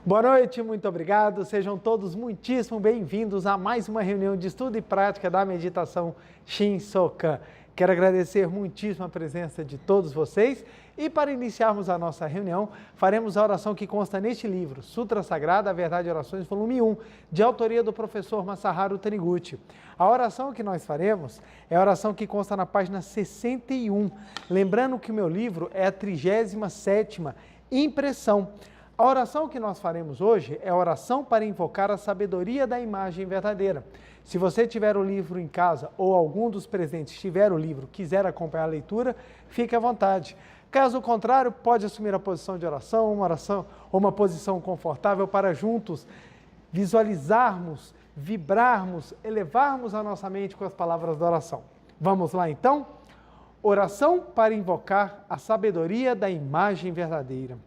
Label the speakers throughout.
Speaker 1: Boa noite, muito obrigado. Sejam todos muitíssimo bem-vindos a mais uma reunião de estudo e prática da meditação Shinsokan. Quero agradecer muitíssimo a presença de todos vocês e para iniciarmos a nossa reunião, faremos a oração que consta neste livro, Sutra Sagrada, a Verdade e Orações, volume 1, de autoria do professor Masaharu Taniguchi. A oração que nós faremos é a oração que consta na página 61. Lembrando que o meu livro é a 37ª impressão. A oração que nós faremos hoje é a oração para invocar a sabedoria da imagem verdadeira. Se você tiver o livro em casa ou algum dos presentes tiver o livro, quiser acompanhar a leitura, fique à vontade. Caso contrário, pode assumir a posição de oração ou uma posição confortável para juntos visualizarmos, vibrarmos, elevarmos a nossa mente com as palavras da oração. Vamos lá então? Oração para invocar a sabedoria da imagem verdadeira.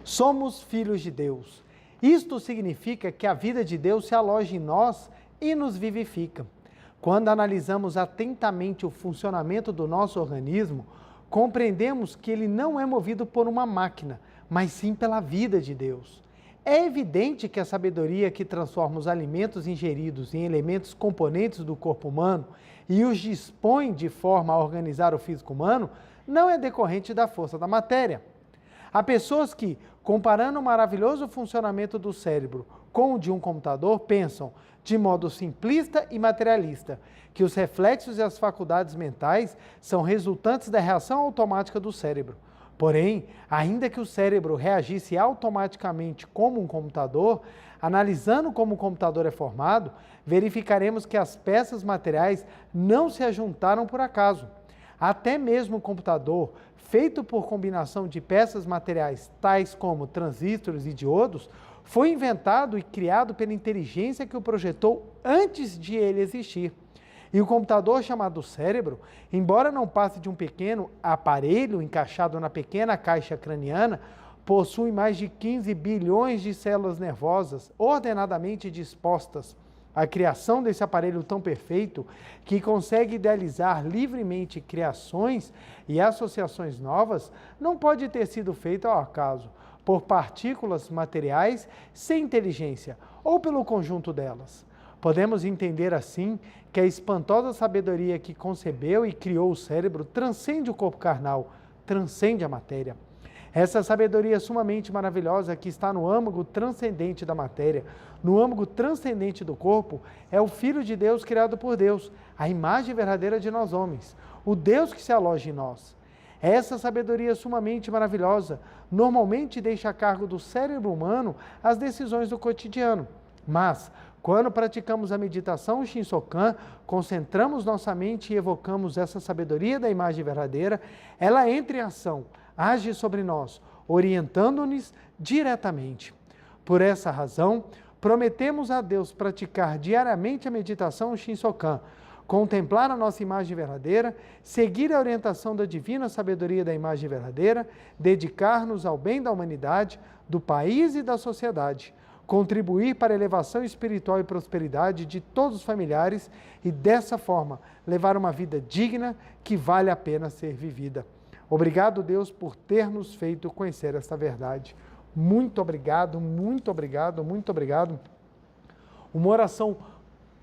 Speaker 1: Somos filhos de Deus. Isto significa que a vida de Deus se aloja em nós e nos vivifica. Quando analisamos atentamente o funcionamento do nosso organismo, compreendemos que ele não é movido por uma máquina, mas sim pela vida de Deus. É evidente que a sabedoria que transforma os alimentos ingeridos em elementos componentes do corpo humano e os dispõe de forma a organizar o físico humano não é decorrente da força da matéria. Há pessoas que, comparando o maravilhoso funcionamento do cérebro com o de um computador, pensam, de modo simplista e materialista, que os reflexos e as faculdades mentais são resultantes da reação automática do cérebro. Porém, ainda que o cérebro reagisse automaticamente como um computador, analisando como o computador é formado, verificaremos que as peças materiais não se ajuntaram por acaso. Até mesmo o computador, feito por combinação de peças materiais tais como transistores e diodos, foi inventado e criado pela inteligência que o projetou antes de ele existir. E o computador chamado cérebro, embora não passe de um pequeno aparelho encaixado na pequena caixa craniana, possui mais de 15 bilhões de células nervosas ordenadamente dispostas. A criação desse aparelho tão perfeito, que consegue idealizar livremente criações e associações novas, não pode ter sido feita ao acaso, por partículas materiais sem inteligência, ou pelo conjunto delas. Podemos entender assim que a espantosa sabedoria que concebeu e criou o cérebro transcende o corpo carnal, transcende a matéria. Essa sabedoria sumamente maravilhosa que está no âmago transcendente da matéria, no âmago transcendente do corpo, é o Filho de Deus criado por Deus, a imagem verdadeira de nós homens, o Deus que se aloja em nós. Essa sabedoria sumamente maravilhosa normalmente deixa a cargo do cérebro humano as decisões do cotidiano. Mas, quando praticamos a meditação Shinsokan, concentramos nossa mente e evocamos essa sabedoria da imagem verdadeira, ela entra em ação, age sobre nós, orientando-nos diretamente. Por essa razão, prometemos a Deus praticar diariamente a meditação Shinsokan, contemplar a nossa imagem verdadeira, seguir a orientação da divina sabedoria da imagem verdadeira, dedicar-nos ao bem da humanidade, do país e da sociedade, contribuir para a elevação espiritual e prosperidade de todos os familiares e, dessa forma, levar uma vida digna que vale a pena ser vivida. Obrigado, Deus, por ter nos feito conhecer esta verdade. Muito obrigado, muito obrigado, muito obrigado. Uma oração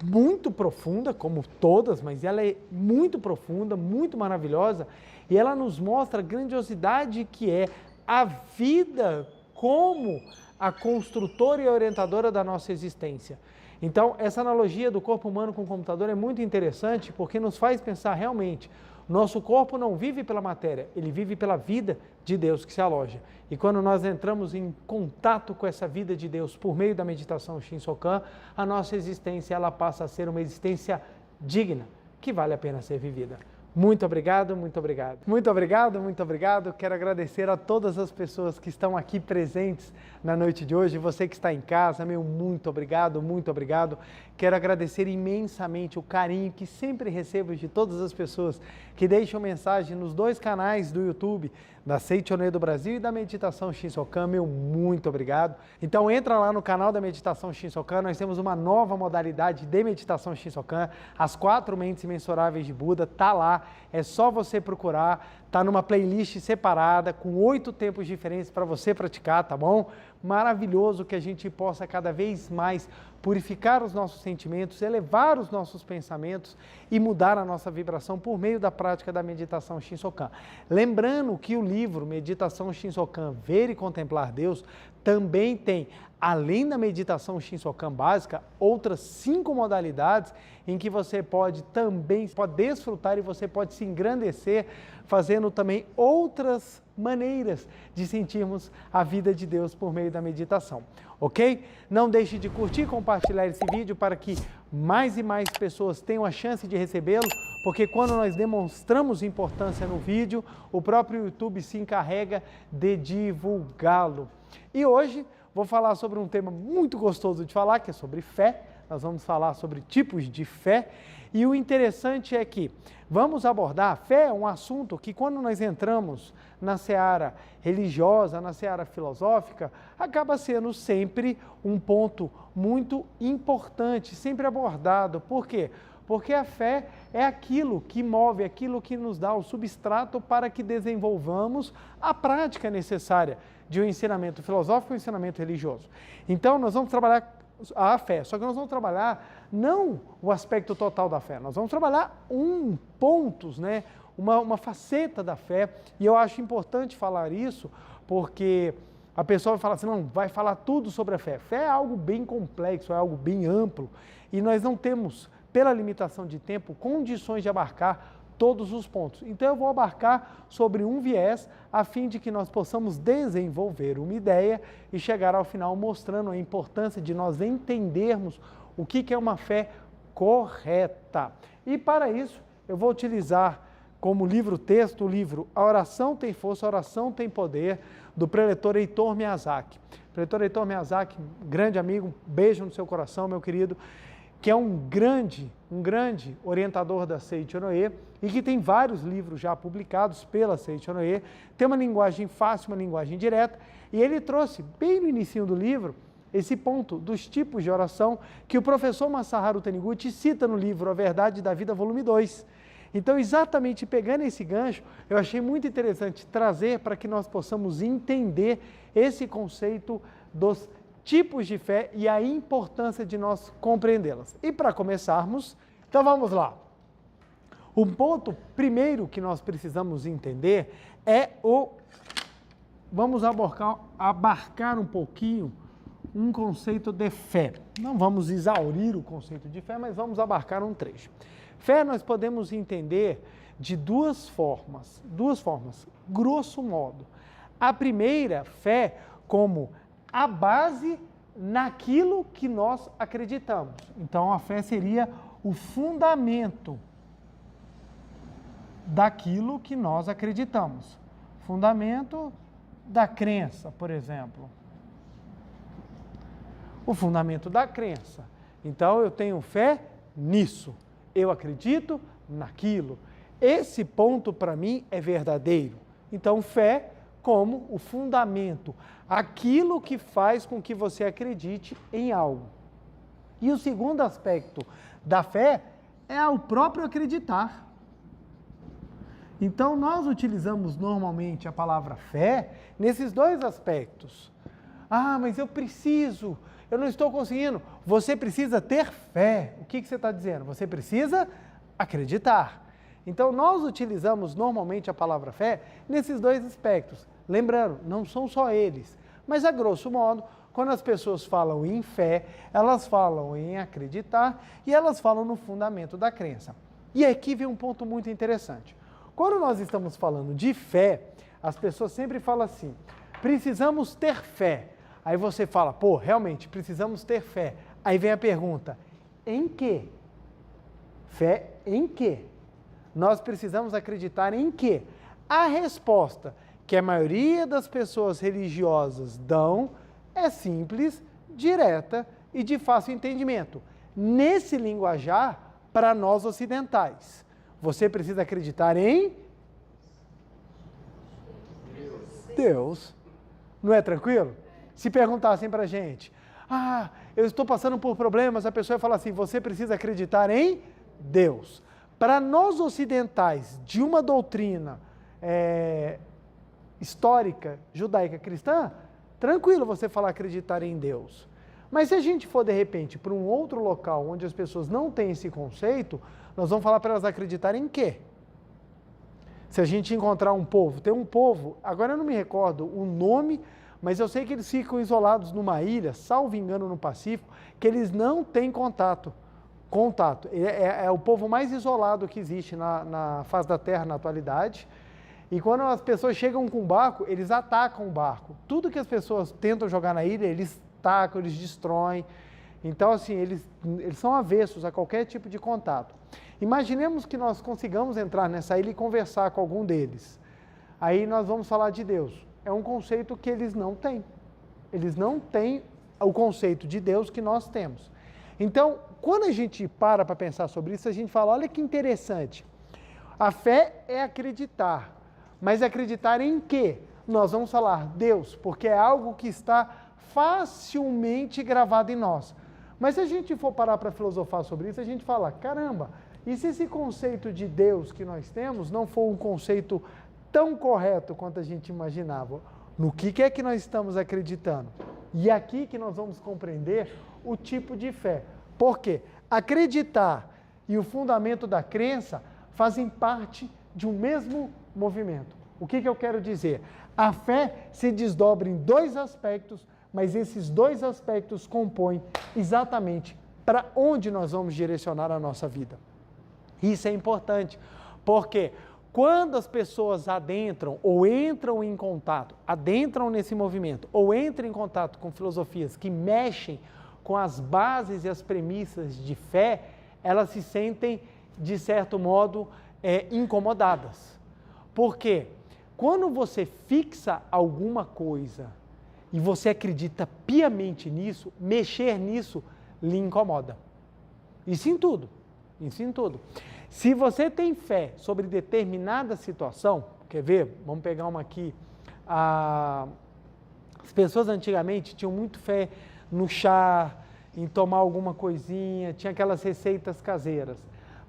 Speaker 1: muito profunda, como todas, mas ela é muito profunda, muito maravilhosa, e ela nos mostra a grandiosidade que é a vida como a construtora e a orientadora da nossa existência. Então, essa analogia do corpo humano com o computador é muito interessante, porque nos faz pensar realmente, nosso corpo não vive pela matéria, ele vive pela vida de Deus que se aloja. E quando nós entramos em contato com essa vida de Deus por meio da meditação Shinsokan, a nossa existência ela passa a ser uma existência digna, que vale a pena ser vivida. Muito obrigado, muito obrigado. Muito obrigado, muito obrigado. Quero agradecer a todas as pessoas que estão aqui presentes na noite de hoje. Você que está em casa, meu muito obrigado, muito obrigado. Quero agradecer imensamente o carinho que sempre recebo de todas as pessoas que deixam mensagem nos dois canais do YouTube, da Seichoné do Brasil e da Meditação Shinsokan. Meu muito obrigado. Então entra lá no canal da Meditação Shinsokan, nós temos uma nova modalidade de Meditação Shinsokan, as 4 mentes imensuráveis de Buda, tá lá. é só você procurar, tá numa playlist separada, com 8 tempos diferentes para você praticar, tá bom? Maravilhoso que a gente possa cada vez mais purificar os nossos sentimentos, elevar os nossos pensamentos e mudar a nossa vibração por meio da prática da meditação Shinsokan. Lembrando que o livro Meditação Shinsokan, Ver e Contemplar Deus, também tem, além da meditação Shinsokan básica, outras 5 modalidades em que você pode desfrutar e você pode se engrandecer, fazendo também outras maneiras de sentirmos a vida de Deus por meio da meditação, ok? Não deixe de curtir e compartilhar esse vídeo para que mais e mais pessoas tenham a chance de recebê-lo, porque quando nós demonstramos importância no vídeo, o próprio YouTube se encarrega de divulgá-lo. E hoje vou falar sobre um tema muito gostoso de falar, que é sobre fé. Nós vamos falar sobre tipos de fé. E o interessante é que vamos abordar, a fé é um assunto que quando nós entramos na seara religiosa, na seara filosófica, acaba sendo sempre um ponto muito importante, sempre abordado. Por quê? Porque a fé é aquilo que move, aquilo que nos dá o substrato para que desenvolvamos a prática necessária de um ensinamento filosófico e um ensinamento religioso. Então, nós vamos trabalhar a fé, só que nós vamos trabalhar não o aspecto total da fé, nós vamos trabalhar pontos, né? Uma faceta da fé, e eu acho importante falar isso, porque a pessoa vai falar assim, não, vai falar tudo sobre a fé. Fé é algo bem complexo, é algo bem amplo, e nós não temos, pela limitação de tempo, condições de abarcar todos os pontos. Então eu vou abarcar sobre um viés, a fim de que nós possamos desenvolver uma ideia e chegar ao final mostrando a importância de nós entendermos o que é uma fé correta. E para isso eu vou utilizar como livro-texto o livro A Oração Tem Força, a Oração Tem Poder, do preletor Heitor Miyazaki. Preletor Heitor Miyazaki, grande amigo, um beijo no seu coração, meu querido, que é um grande orientador da Seiichi Noe e que tem vários livros já publicados pela Seiichi Noe, tem uma linguagem fácil, uma linguagem direta, e ele trouxe, bem no início do livro, esse ponto dos tipos de oração que o professor Masaharu Taniguchi cita no livro A Verdade da Vida, volume 2. Então, exatamente pegando esse gancho, eu achei muito interessante trazer para que nós possamos entender esse conceito dos tipos de fé e a importância de nós compreendê-las. E para começarmos, então vamos lá. O ponto primeiro que nós precisamos entender é vamos abarcar um pouquinho um conceito de fé. Não vamos exaurir o conceito de fé, mas vamos abarcar um trecho. Fé nós podemos entender de duas formas, grosso modo. A primeira, fé como a base naquilo que nós acreditamos. Então, a fé seria o fundamento daquilo que nós acreditamos. Fundamento da crença, por exemplo. O fundamento da crença. Então, eu tenho fé nisso. Eu acredito naquilo. Esse ponto, para mim, é verdadeiro. Então, fé como o fundamento, aquilo que faz com que você acredite em algo. E o segundo aspecto da fé é o próprio acreditar. Então, nós utilizamos normalmente a palavra fé nesses dois aspectos. Ah, mas eu não estou conseguindo. Você precisa ter fé. O que você está dizendo? Você precisa acreditar. Então, nós utilizamos normalmente a palavra fé nesses dois aspectos. Lembrando, não são só eles, mas a grosso modo, quando as pessoas falam em fé, elas falam em acreditar e elas falam no fundamento da crença. E aqui vem um ponto muito interessante. Quando nós estamos falando de fé, as pessoas sempre falam assim, precisamos ter fé. Aí você fala, pô, realmente, precisamos ter fé. Aí vem a pergunta, em quê? Fé em quê? Nós precisamos acreditar em quê? A resposta que a maioria das pessoas religiosas dão é simples, direta e de fácil entendimento. Nesse linguajar, para nós ocidentais, você precisa acreditar em Deus. Não é tranquilo? Se perguntassem para a gente, eu estou passando por problemas, a pessoa ia falar assim, você precisa acreditar em Deus. Para nós ocidentais, de uma doutrina histórica, judaica cristã, tranquilo você falar acreditar em Deus. Mas se a gente for, de repente, para um outro local onde as pessoas não têm esse conceito, nós vamos falar para elas acreditarem em quê? Se a gente encontrar um povo, tem um povo, agora eu não me recordo o nome, mas eu sei que eles ficam isolados numa ilha, salvo engano no Pacífico, que eles não têm contato. É o povo mais isolado que existe na face da Terra na atualidade. E quando as pessoas chegam com o barco, eles atacam o barco. Tudo que as pessoas tentam jogar na ilha, eles atacam, eles destroem. Então, assim, eles são avessos a qualquer tipo de contato. Imaginemos que nós consigamos entrar nessa ilha e conversar com algum deles. Aí nós vamos falar de Deus. É um conceito que eles não têm. Eles não têm o conceito de Deus que nós temos. Então, quando a gente para pensar sobre isso, a gente fala, olha que interessante. A fé é acreditar. Mas acreditar em quê? Nós vamos falar Deus, porque é algo que está facilmente gravado em nós. Mas se a gente for parar para filosofar sobre isso, a gente fala, caramba, e se esse conceito de Deus que nós temos não for um conceito tão correto quanto a gente imaginava? No que é que nós estamos acreditando? E aqui que nós vamos compreender o tipo de fé. Por quê? Acreditar e o fundamento da crença fazem parte de um mesmo movimento. O que eu quero dizer? A fé se desdobra em dois aspectos, mas esses dois aspectos compõem exatamente para onde nós vamos direcionar a nossa vida. Isso é importante, porque quando as pessoas adentram ou entram em contato, adentram nesse movimento, ou entram em contato com filosofias que mexem com as bases e as premissas de fé, elas se sentem, de certo modo, incomodadas. Por quê? Quando você fixa alguma coisa e você acredita piamente nisso, mexer nisso lhe incomoda. Isso em tudo. Isso em tudo. Se você tem fé sobre determinada situação, quer ver? Vamos pegar uma aqui. As pessoas antigamente tinham muito fé no chá, em tomar alguma coisinha, tinha aquelas receitas caseiras.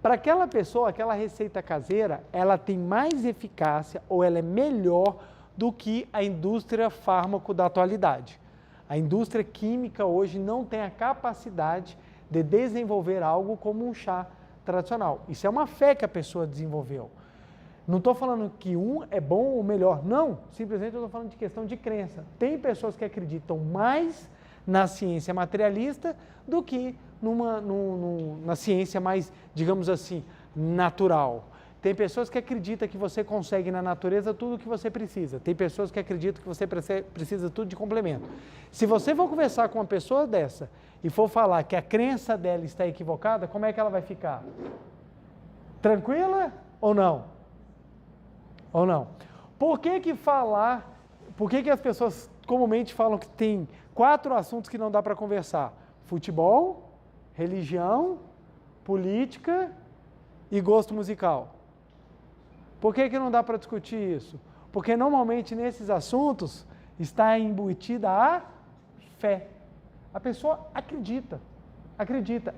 Speaker 1: Para aquela pessoa, aquela receita caseira, ela tem mais eficácia ou ela é melhor do que a indústria fármaco da atualidade. A indústria química hoje não tem a capacidade de desenvolver algo como um chá tradicional. Isso é uma fé que a pessoa desenvolveu. Não estou falando que um é bom ou melhor, não. Simplesmente eu estou falando de questão de crença. Tem pessoas que acreditam mais na ciência materialista do que na ciência mais, digamos assim, natural. Tem pessoas que acreditam que você consegue na natureza tudo o que você precisa. Tem pessoas que acreditam que você precisa tudo de complemento. Se você for conversar com uma pessoa dessa e for falar que a crença dela está equivocada, como é que ela vai ficar? Tranquila ou não? Ou não? Por que as pessoas comumente falam que tem 4 assuntos que não dá para conversar? Futebol, religião, política e gosto musical. Por que não dá para discutir isso? Porque normalmente nesses assuntos está embutida a fé. A pessoa acredita.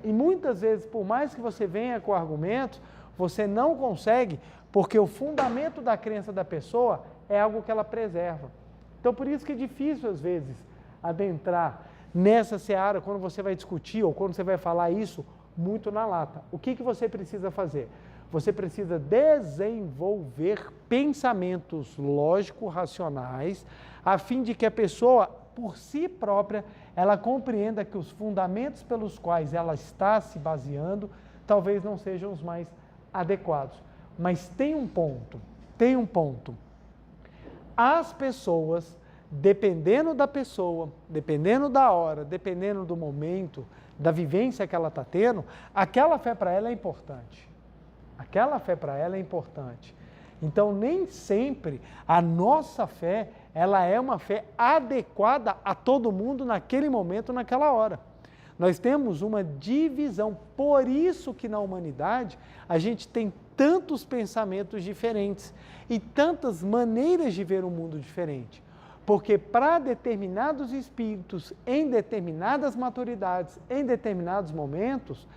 Speaker 1: E muitas vezes, por mais que você venha com argumentos, você não consegue, porque o fundamento da crença da pessoa é algo que ela preserva. Então, por isso que é difícil, às vezes, adentrar nessa seara, quando você vai discutir ou quando você vai falar isso, muito na lata. O que você precisa fazer? Você precisa desenvolver pensamentos lógico-racionais, a fim de que a pessoa, por si própria, ela compreenda que os fundamentos pelos quais ela está se baseando, talvez não sejam os mais adequados. Mas tem um ponto. As pessoas, dependendo da pessoa, dependendo da hora, dependendo do momento, da vivência que ela está tendo, aquela fé para ela é importante. Então, nem sempre a nossa fé, ela é uma fé adequada a todo mundo naquele momento, naquela hora. Nós temos uma divisão, por isso que na humanidade a gente tem tantos pensamentos diferentes e tantas maneiras de ver o mundo diferente. Porque para determinados espíritos, em determinadas maturidades, em determinados momentos,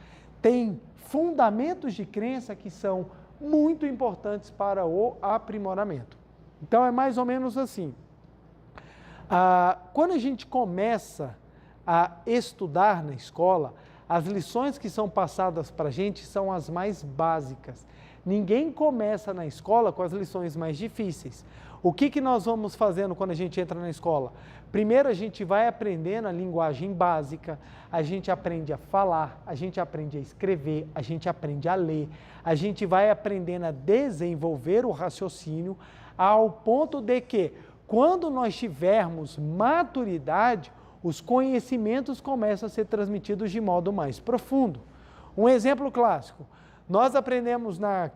Speaker 1: tem fundamentos de crença que são muito importantes para o aprimoramento. Então, é mais ou menos assim. Quando a gente começa a estudar na escola, as lições que são passadas para a gente são as mais básicas. Ninguém começa na escola com as lições mais difíceis. O que nós vamos fazendo quando a gente entra na escola? Primeiro a gente vai aprendendo a linguagem básica, a gente aprende a falar, a gente aprende a escrever, a gente aprende a ler, a gente vai aprendendo a desenvolver o raciocínio ao ponto de que, quando nós tivermos maturidade, os conhecimentos começam a ser transmitidos de modo mais profundo. Um exemplo clássico, nós aprendemos na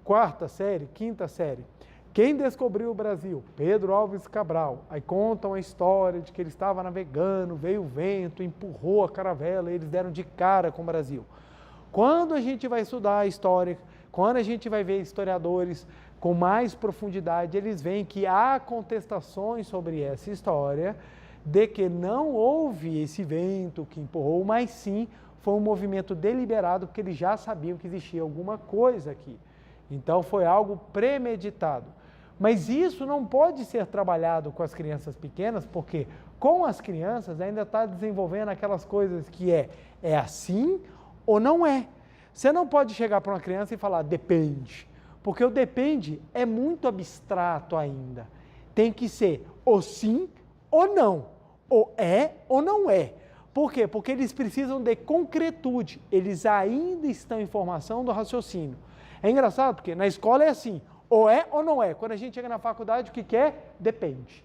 Speaker 1: quarta série, quinta série, quem descobriu o Brasil? Pedro Álvares Cabral. Aí contam a história de que ele estava navegando, veio o vento, empurrou a caravela e eles deram de cara com o Brasil. Quando a gente vai estudar a história, quando a gente vai ver historiadores com mais profundidade, eles veem que há contestações sobre essa história, de que não houve esse vento que empurrou, mas sim foi um movimento deliberado, porque eles já sabiam que existia alguma coisa aqui. Então foi algo premeditado. Mas isso não pode ser trabalhado com as crianças pequenas, porque com as crianças ainda está desenvolvendo aquelas coisas que é assim ou não é. Você não pode chegar para uma criança e falar depende, porque o depende é muito abstrato ainda. Tem que ser ou sim ou não, ou é ou não é. Por quê? Porque eles precisam de concretude, eles ainda estão em formação do raciocínio. É engraçado porque na escola é assim, ou é ou não é. Quando a gente chega na faculdade, o que é? Depende.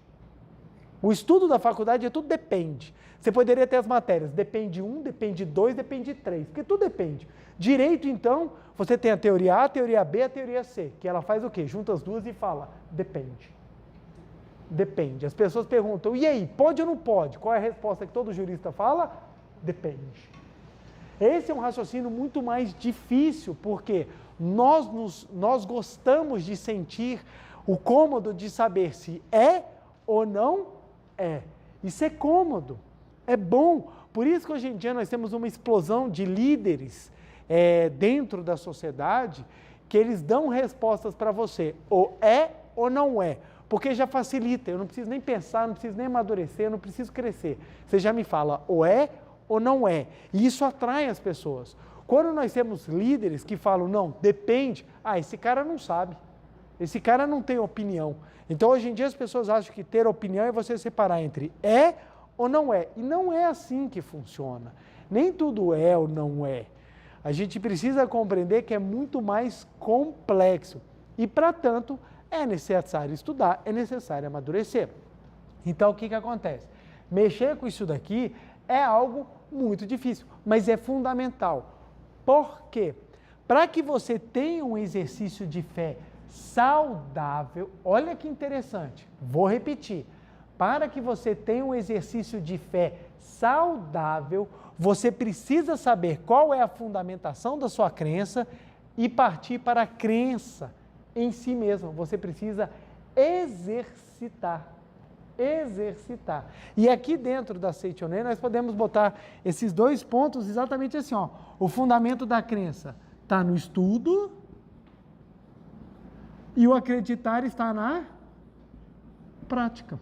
Speaker 1: O estudo da faculdade é tudo depende. Você poderia ter as matérias, depende 1, depende 2, depende 3, porque tudo depende. Direito, então, você tem a teoria A, a teoria B, a teoria C, que ela faz o quê? Junta as duas e fala, depende. Depende. As pessoas perguntam, e aí, pode ou não pode? Qual é a resposta que todo jurista fala? Depende. Esse é um raciocínio muito mais difícil, porque nós gostamos de sentir o cômodo de saber se é ou não é. Isso é cômodo, é bom. Por isso que hoje em dia nós temos uma explosão de líderes dentro da sociedade, que eles dão respostas para você, ou é ou não é. Porque já facilita, eu não preciso nem pensar, não preciso nem amadurecer, eu não preciso crescer. Você já me fala ou é ou não é. E isso atrai as pessoas. Quando nós temos líderes que falam, não, depende, esse cara não sabe, esse cara não tem opinião. Então, hoje em dia, as pessoas acham que ter opinião é você separar entre é ou não é. E não é assim que funciona. Nem tudo é ou não é. A gente precisa compreender que é muito mais complexo. E, para tanto, é necessário estudar, é necessário amadurecer. Então, o que acontece? Mexer com isso daqui é algo muito difícil, mas é fundamental. Por quê? Para que você tenha um exercício de fé saudável, olha que interessante, vou repetir. Para que você tenha um exercício de fé saudável, você precisa saber qual é a fundamentação da sua crença e partir para a crença em si mesmo. Você precisa exercitar. Exercitar. E aqui dentro da Seichonen nós podemos botar esses dois pontos exatamente assim, ó. O fundamento da crença está no estudo e o acreditar está na prática.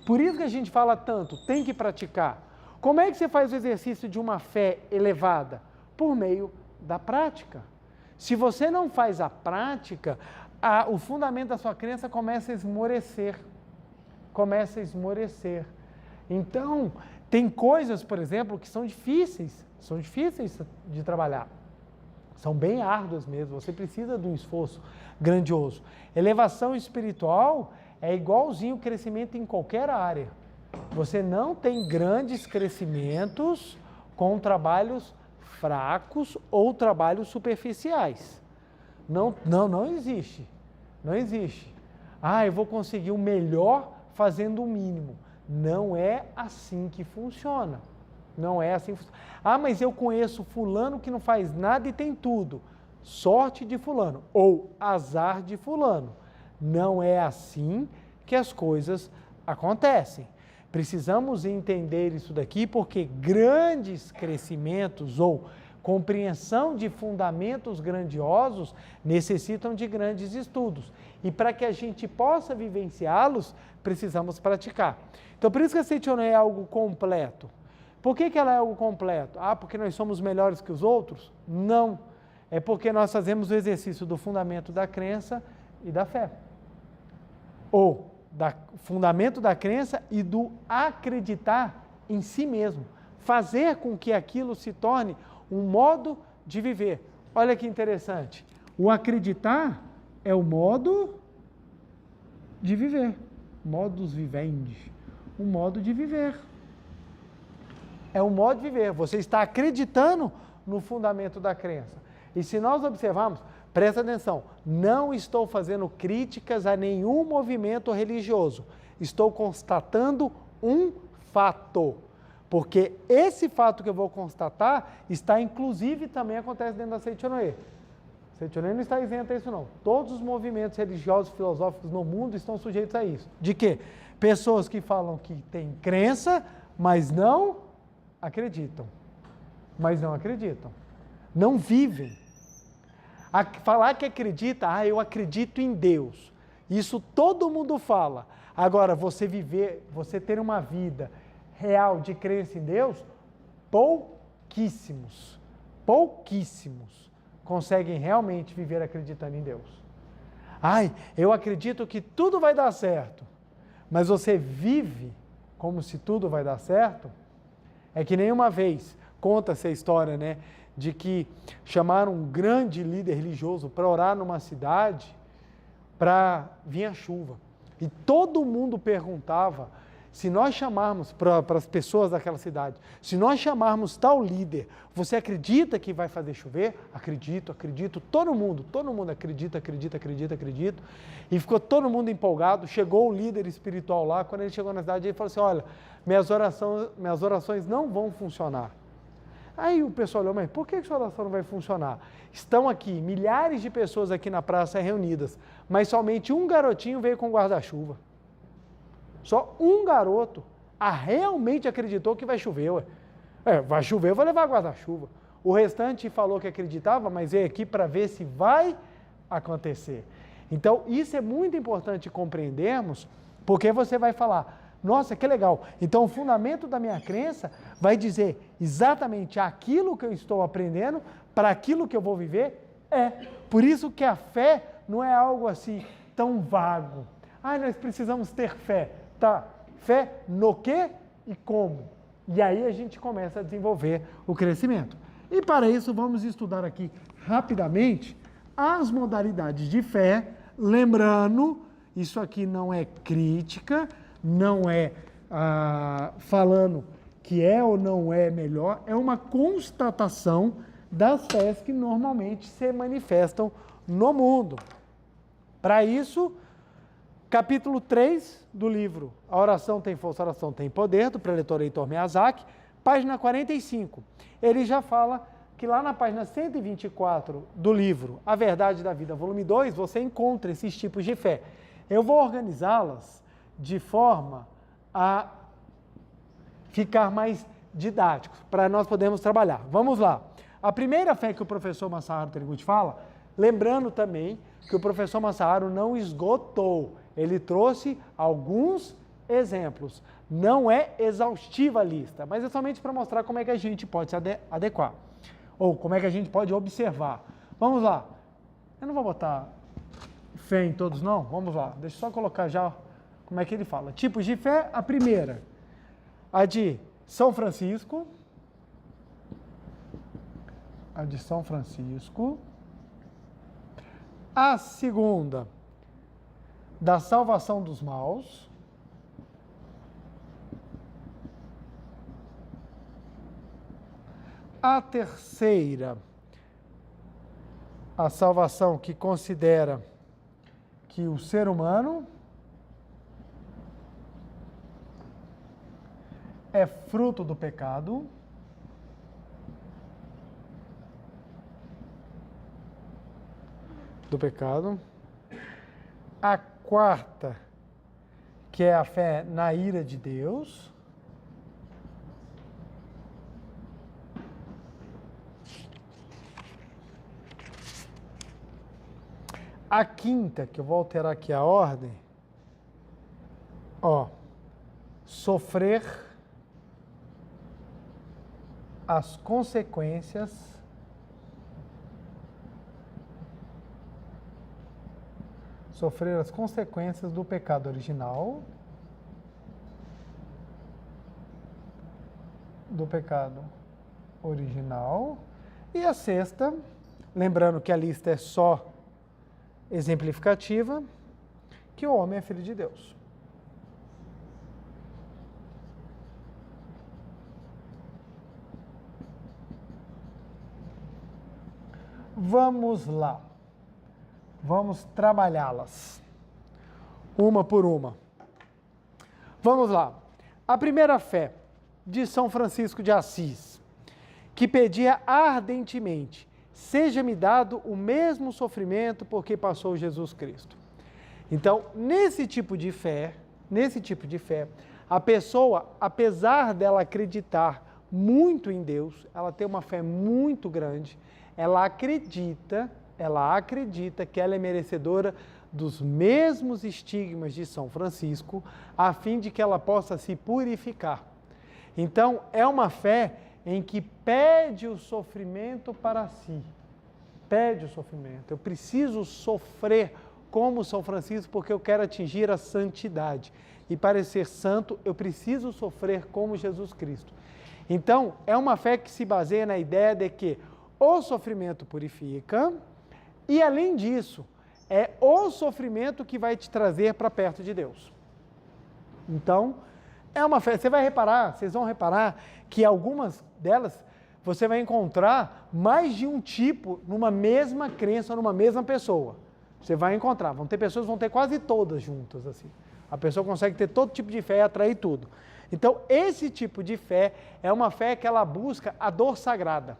Speaker 1: Por isso que a gente fala tanto, tem que praticar. Como é que você faz o exercício de uma fé elevada? Por meio da prática. Se você não faz a prática, o fundamento da sua crença começa a esmorecer. Começa a esmorecer. Então, tem coisas, por exemplo, que são difíceis de trabalhar. São bem árduas mesmo, você precisa de um esforço grandioso. Elevação espiritual é igualzinho o crescimento em qualquer área. Você não tem grandes crescimentos com trabalhos fracos ou trabalhos superficiais. Não existe. Não existe. Eu vou conseguir o melhor fazendo o mínimo. Não é assim que funciona. Não é assim que funciona. Mas eu conheço fulano que não faz nada e tem tudo. Sorte de fulano ou azar de fulano. Não é assim que as coisas acontecem. Precisamos entender isso daqui porque grandes crescimentos ou compreensão de fundamentos grandiosos necessitam de grandes estudos. E para que a gente possa vivenciá-los, precisamos praticar. Então, por isso que a Seichonoye é algo completo. Por que ela é algo completo? Ah, porque nós somos melhores que os outros? Não. É porque nós fazemos o exercício do fundamento da crença e da fé. Ou fundamento da crença e do acreditar em si mesmo. Fazer com que aquilo se torne um modo de viver. Olha que interessante. O acreditar é o modo de viver. Modus vivendi. Um modo de viver. É um modo de viver. Você está acreditando no fundamento da crença. E se nós observarmos, presta atenção, não estou fazendo críticas a nenhum movimento religioso. Estou constatando um fato. Porque esse fato que eu vou constatar está, inclusive, também acontece dentro da Seichonoye. Seichonoye não está isento a isso, não. Todos os movimentos religiosos e filosóficos no mundo estão sujeitos a isso. De quê? Pessoas que falam que têm crença, mas não acreditam. Mas não acreditam. Não vivem. Falar que acredita, eu acredito em Deus. Isso todo mundo fala. Agora, você viver, você ter uma vida real de crença em Deus, pouquíssimos conseguem realmente viver acreditando em Deus. Eu acredito que tudo vai dar certo, mas você vive como se tudo vai dar certo? É que nenhuma vez conta-se a história, né, de que chamaram um grande líder religioso para orar numa cidade para vir a chuva. E todo mundo perguntava, se nós chamarmos para as pessoas daquela cidade, se nós chamarmos tal líder, você acredita que vai fazer chover? Acredito. Todo mundo acredita. E ficou todo mundo empolgado. Chegou o líder espiritual lá, quando ele chegou na cidade, ele falou assim, olha, minhas orações não vão funcionar. Aí o pessoal olhou, mas por que sua oração não vai funcionar? Estão aqui, milhares de pessoas aqui na praça reunidas, mas somente um garotinho veio com guarda-chuva. Só um garoto realmente acreditou que vai chover. Vai chover, eu vou levar guarda-chuva. O restante falou que acreditava, mas veio aqui para ver se vai acontecer. Então, isso é muito importante compreendermos, porque você vai falar, nossa, que legal. Então, o fundamento da minha crença vai dizer exatamente aquilo que eu estou aprendendo, para aquilo que eu vou viver, Por isso que a fé não é algo assim tão vago. Nós precisamos ter fé. Tá, fé no quê e como? E aí a gente começa a desenvolver o crescimento. E para isso vamos estudar aqui rapidamente as modalidades de fé, lembrando, isso aqui não é crítica, não é falando que é ou não é melhor, é uma constatação das fés que normalmente se manifestam no mundo. Para isso, capítulo 3 do livro A Oração Tem Força, a Oração Tem Poder, do preletor Heitor Miyazaki, página 45. Ele já fala que lá na página 124 do livro A Verdade da Vida, volume 2, você encontra esses tipos de fé. Eu vou organizá-las de forma a ficar mais didáticos, para nós podermos trabalhar. Vamos lá. A primeira fé que o professor Masaharu Taniguchi fala, lembrando também que o professor Masaharu não esgotou, ele trouxe alguns exemplos. Não é exaustiva a lista, mas é somente para mostrar como é que a gente pode se adequar, ou como é que a gente pode observar. Vamos lá. Eu não vou botar fé em todos, não? Vamos lá. Deixa eu só colocar já como é que ele fala. Tipos de fé, a primeira, a de São Francisco. A de São Francisco. A segunda, da salvação dos maus. A terceira, a salvação que considera que o ser humano é fruto do pecado. A quarta, que é a fé na ira de Deus. A quinta, que eu vou alterar aqui a ordem, ó, sofrer as consequências do pecado original, e a sexta, lembrando que a lista é só exemplificativa, que o homem é filho de Deus. Vamos lá. Vamos trabalhá-las, uma por uma. Vamos lá. A primeira fé de São Francisco de Assis, que pedia ardentemente: seja-me dado o mesmo sofrimento porque passou Jesus Cristo. Então, nesse tipo de fé, a pessoa, apesar dela acreditar muito em Deus, ela tem uma fé muito grande, ela acredita que ela é merecedora dos mesmos estigmas de São Francisco, a fim de que ela possa se purificar. Então, é uma fé em que pede o sofrimento para si. Pede o sofrimento. Eu preciso sofrer como São Francisco porque eu quero atingir a santidade. E para ser santo, eu preciso sofrer como Jesus Cristo. Então, é uma fé que se baseia na ideia de que o sofrimento purifica e, além disso, é o sofrimento que vai te trazer para perto de Deus. Então, é uma fé. Vocês vão reparar que algumas delas você vai encontrar mais de um tipo numa mesma crença, numa mesma pessoa. Você vai encontrar. Vão ter pessoas que vão ter quase todas juntas, assim. A pessoa consegue ter todo tipo de fé e atrair tudo. Então, esse tipo de fé é uma fé que ela busca a dor sagrada.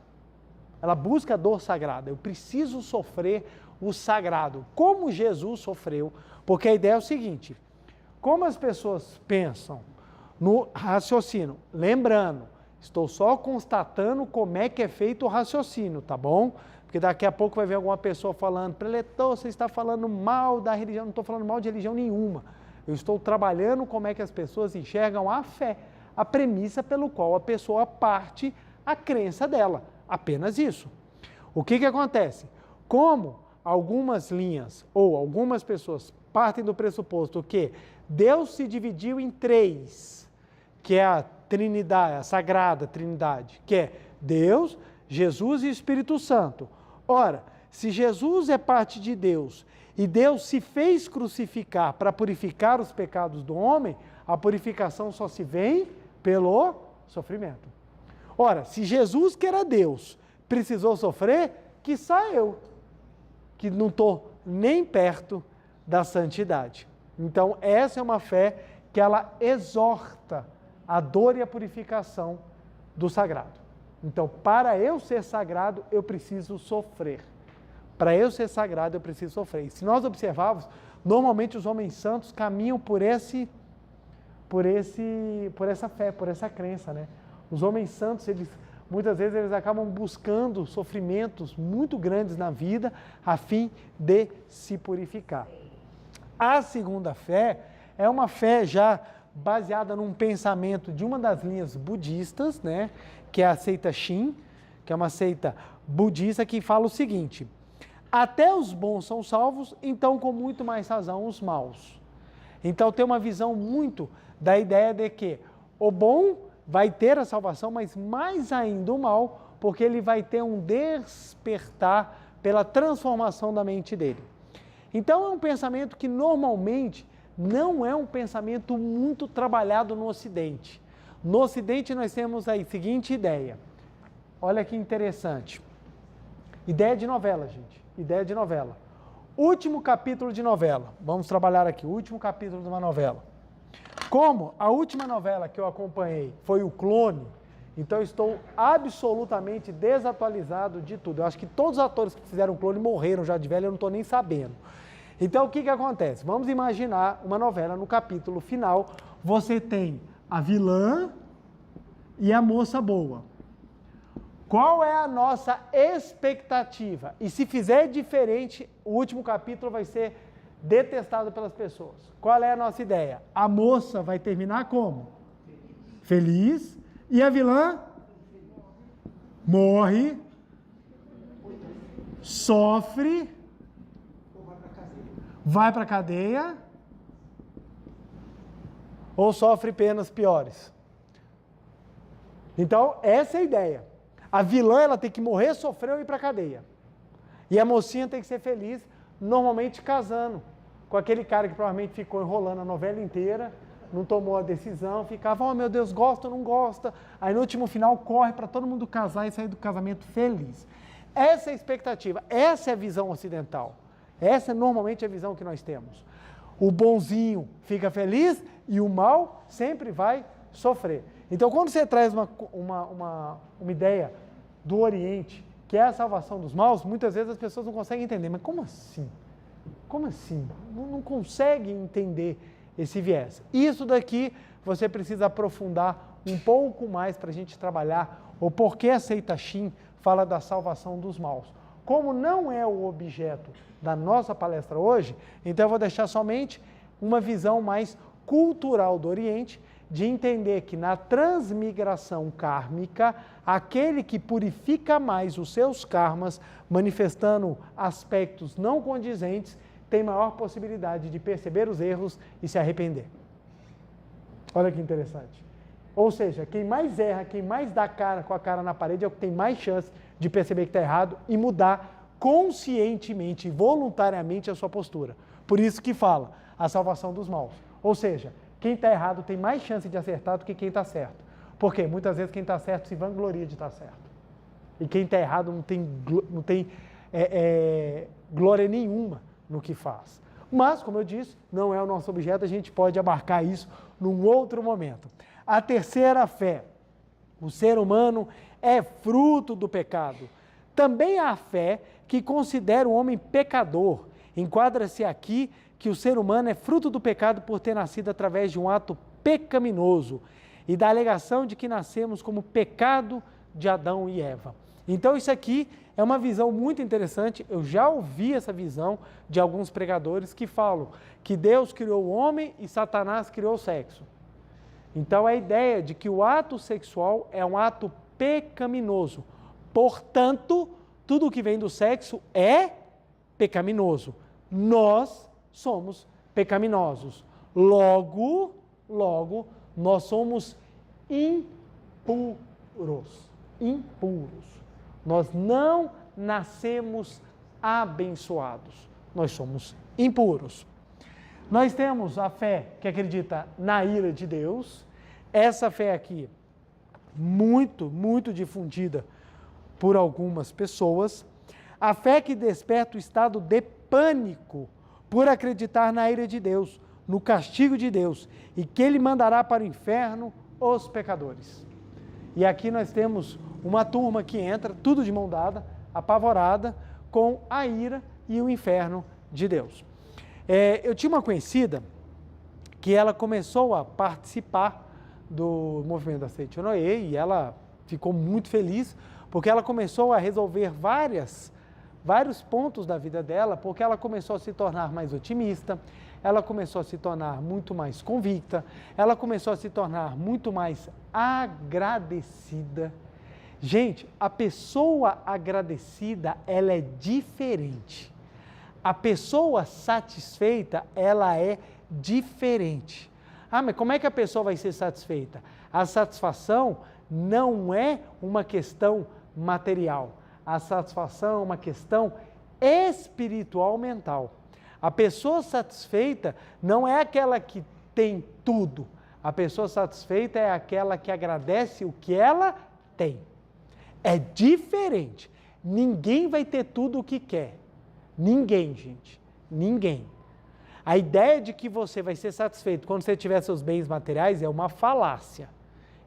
Speaker 1: Ela busca a dor sagrada. Eu preciso sofrer o sagrado, como Jesus sofreu, porque a ideia é o seguinte: como as pessoas pensam no raciocínio, lembrando, estou só constatando como é que é feito o raciocínio, tá bom? Porque daqui a pouco vai vir alguma pessoa falando: preletor, você está falando mal da religião. Não estou falando mal de religião nenhuma. Eu estou trabalhando como é que as pessoas enxergam a fé, a premissa pelo qual a pessoa parte a crença dela. Apenas isso. O que acontece? Como algumas linhas ou algumas pessoas partem do pressuposto que Deus se dividiu em três, que é a Trindade, a Sagrada Trindade, que é Deus, Jesus e Espírito Santo. Ora, se Jesus é parte de Deus e Deus se fez crucificar para purificar os pecados do homem, a purificação só se vem pelo sofrimento. Ora, se Jesus, que era Deus, precisou sofrer, quiçá eu, que não estou nem perto da santidade. Então, essa é uma fé que ela exorta a dor e a purificação do sagrado. Então, para eu ser sagrado, eu preciso sofrer. Para eu ser sagrado, eu preciso sofrer. E se nós observarmos, normalmente os homens santos caminham por essa fé, por essa crença, né? Os homens santos, muitas vezes eles acabam buscando sofrimentos muito grandes na vida a fim de se purificar. A segunda fé é uma fé já baseada num pensamento de uma das linhas budistas, né, que é a seita Shin, que é uma seita budista que fala o seguinte: até os bons são salvos, então com muito mais razão os maus. Então tem uma visão muito da ideia de que o bom vai ter a salvação, mas mais ainda o mal, porque ele vai ter um despertar pela transformação da mente dele. Então é um pensamento que normalmente não é um pensamento muito trabalhado no Ocidente. No Ocidente nós temos a seguinte ideia. Olha que interessante. Ideia de novela, gente. Ideia de novela. Último capítulo de novela. Vamos trabalhar aqui. Último capítulo de uma novela. Como a última novela que eu acompanhei foi o Clone, então eu estou absolutamente desatualizado de tudo. Eu acho que todos os atores que fizeram o Clone morreram já de velho, eu não estou nem sabendo. Então o que acontece? Vamos imaginar uma novela, no capítulo final, você tem a vilã e a moça boa. Qual é a nossa expectativa? E se fizer diferente, o último capítulo vai ser detestado pelas pessoas. Qual é a nossa ideia? A moça vai terminar como? Feliz. E a vilã? Morre. Sofre. Vai para a cadeia. Ou sofre penas piores. Então, essa é a ideia. A vilã, ela tem que morrer, sofrer ou ir para a cadeia. E a mocinha tem que ser feliz, normalmente casando com aquele cara que provavelmente ficou enrolando a novela inteira, não tomou a decisão, ficava, oh meu Deus, gosta ou não gosta. Aí no último final corre para todo mundo casar e sair do casamento feliz. Essa é a expectativa, essa é a visão ocidental. Essa é normalmente a visão que nós temos. O bonzinho fica feliz e o mal sempre vai sofrer. Então, quando você traz uma ideia do Oriente, que é a salvação dos maus, muitas vezes as pessoas não conseguem entender. Mas como assim? Como assim? Não conseguem entender esse viés. Isso daqui você precisa aprofundar um pouco mais para a gente trabalhar o porquê a seita Shin fala da salvação dos maus. Como não é o objeto da nossa palestra hoje, então eu vou deixar somente uma visão mais cultural do Oriente, de entender que na transmigração kármica, aquele que purifica mais os seus karmas, manifestando aspectos não condizentes, tem maior possibilidade de perceber os erros e se arrepender. Olha que interessante. Ou seja, quem mais erra, quem mais dá cara com a cara na parede é o que tem mais chance de perceber que está errado e mudar conscientemente, voluntariamente a sua postura. Por isso que fala a salvação dos maus. Ou seja, quem está errado tem mais chance de acertar do que quem está certo. Por quê? Muitas vezes quem está certo se vangloria de estar certo. E quem está errado não tem glória nenhuma no que faz. Mas, como eu disse, não é o nosso objeto, a gente pode abarcar isso num outro momento. A terceira fé. O ser humano é fruto do pecado. Também há a fé que considera o homem pecador. Enquadra-se aqui que o ser humano é fruto do pecado por ter nascido através de um ato pecaminoso e da alegação de que nascemos como pecado de Adão e Eva. Então isso aqui é uma visão muito interessante, eu já ouvi essa visão de alguns pregadores que falam que Deus criou o homem e Satanás criou o sexo. Então a ideia de que o ato sexual é um ato pecaminoso, portanto, tudo que vem do sexo é pecaminoso. Nós somos pecaminosos. Logo, nós somos impuros. Impuros. Nós não nascemos abençoados. Nós somos impuros. Nós temos a fé que acredita na ira de Deus. Essa fé aqui, muito difundida por algumas pessoas. A fé que desperta o estado de pânico por acreditar na ira de Deus, no castigo de Deus, e que Ele mandará para o inferno os pecadores. E aqui nós temos uma turma que entra, tudo de mão dada, apavorada, com a ira e o inferno de Deus. Eu tinha uma conhecida que ela começou a participar do movimento da Seita Noé e ela ficou muito feliz, porque ela começou a resolver vários pontos da vida dela, porque ela começou a se tornar mais otimista, ela começou a se tornar muito mais convicta, ela começou a se tornar muito mais agradecida. Gente, a pessoa agradecida, ela é diferente. A pessoa satisfeita, ela é diferente. Ah, mas como é que a pessoa vai ser satisfeita? A satisfação não é uma questão material. A satisfação é uma questão espiritual mental. A pessoa satisfeita não é aquela que tem tudo. A pessoa satisfeita é aquela que agradece o que ela tem. É diferente. Ninguém vai ter tudo o que quer. Ninguém, gente. Ninguém. A ideia de que você vai ser satisfeito quando você tiver seus bens materiais é uma falácia.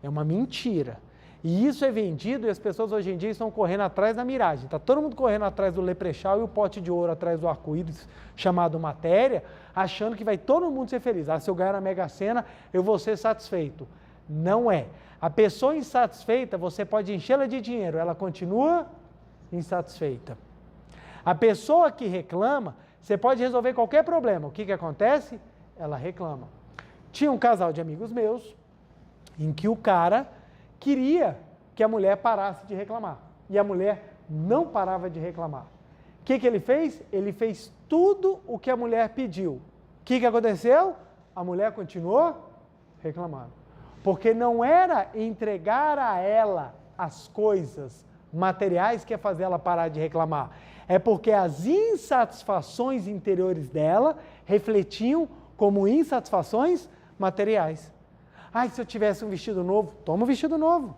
Speaker 1: É uma mentira. E isso é vendido e as pessoas hoje em dia estão correndo atrás da miragem. Está todo mundo correndo atrás do leprechal e o pote de ouro atrás do arco-íris chamado matéria, achando que vai todo mundo ser feliz. Ah, se eu ganhar na Mega Sena, eu vou ser satisfeito. Não é. A pessoa insatisfeita, você pode enchê-la de dinheiro, ela continua insatisfeita. A pessoa que reclama, você pode resolver qualquer problema. O que acontece? Ela reclama. Tinha um casal de amigos meus, em que o cara queria que a mulher parasse de reclamar. E a mulher não parava de reclamar. O que ele fez? Ele fez tudo o que a mulher pediu. O que aconteceu? A mulher continuou reclamando. Porque não era entregar a ela as coisas materiais que ia fazer ela parar de reclamar. É porque as insatisfações interiores dela refletiam como insatisfações materiais. Ai, se eu tivesse um vestido novo, toma um vestido novo.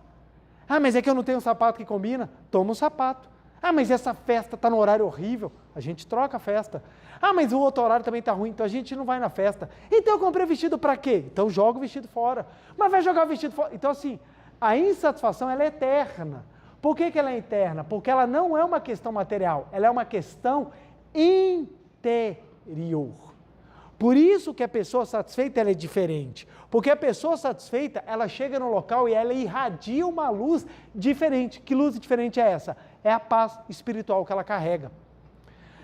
Speaker 1: Ah, mas é que eu não tenho um sapato que combina, toma um sapato. Ah, mas essa festa está no horário horrível, a gente troca a festa. Ah, mas o outro horário também está ruim, então a gente não vai na festa. Então eu comprei vestido para quê? Então joga o vestido fora. Mas vai jogar o vestido fora. Então assim, a insatisfação ela é eterna. Por que ela é eterna? Porque ela não é uma questão material, ela é uma questão interior. Por isso que a pessoa satisfeita ela é diferente. Porque a pessoa satisfeita, ela chega no local e ela irradia uma luz diferente. Que luz diferente é essa? É a paz espiritual que ela carrega.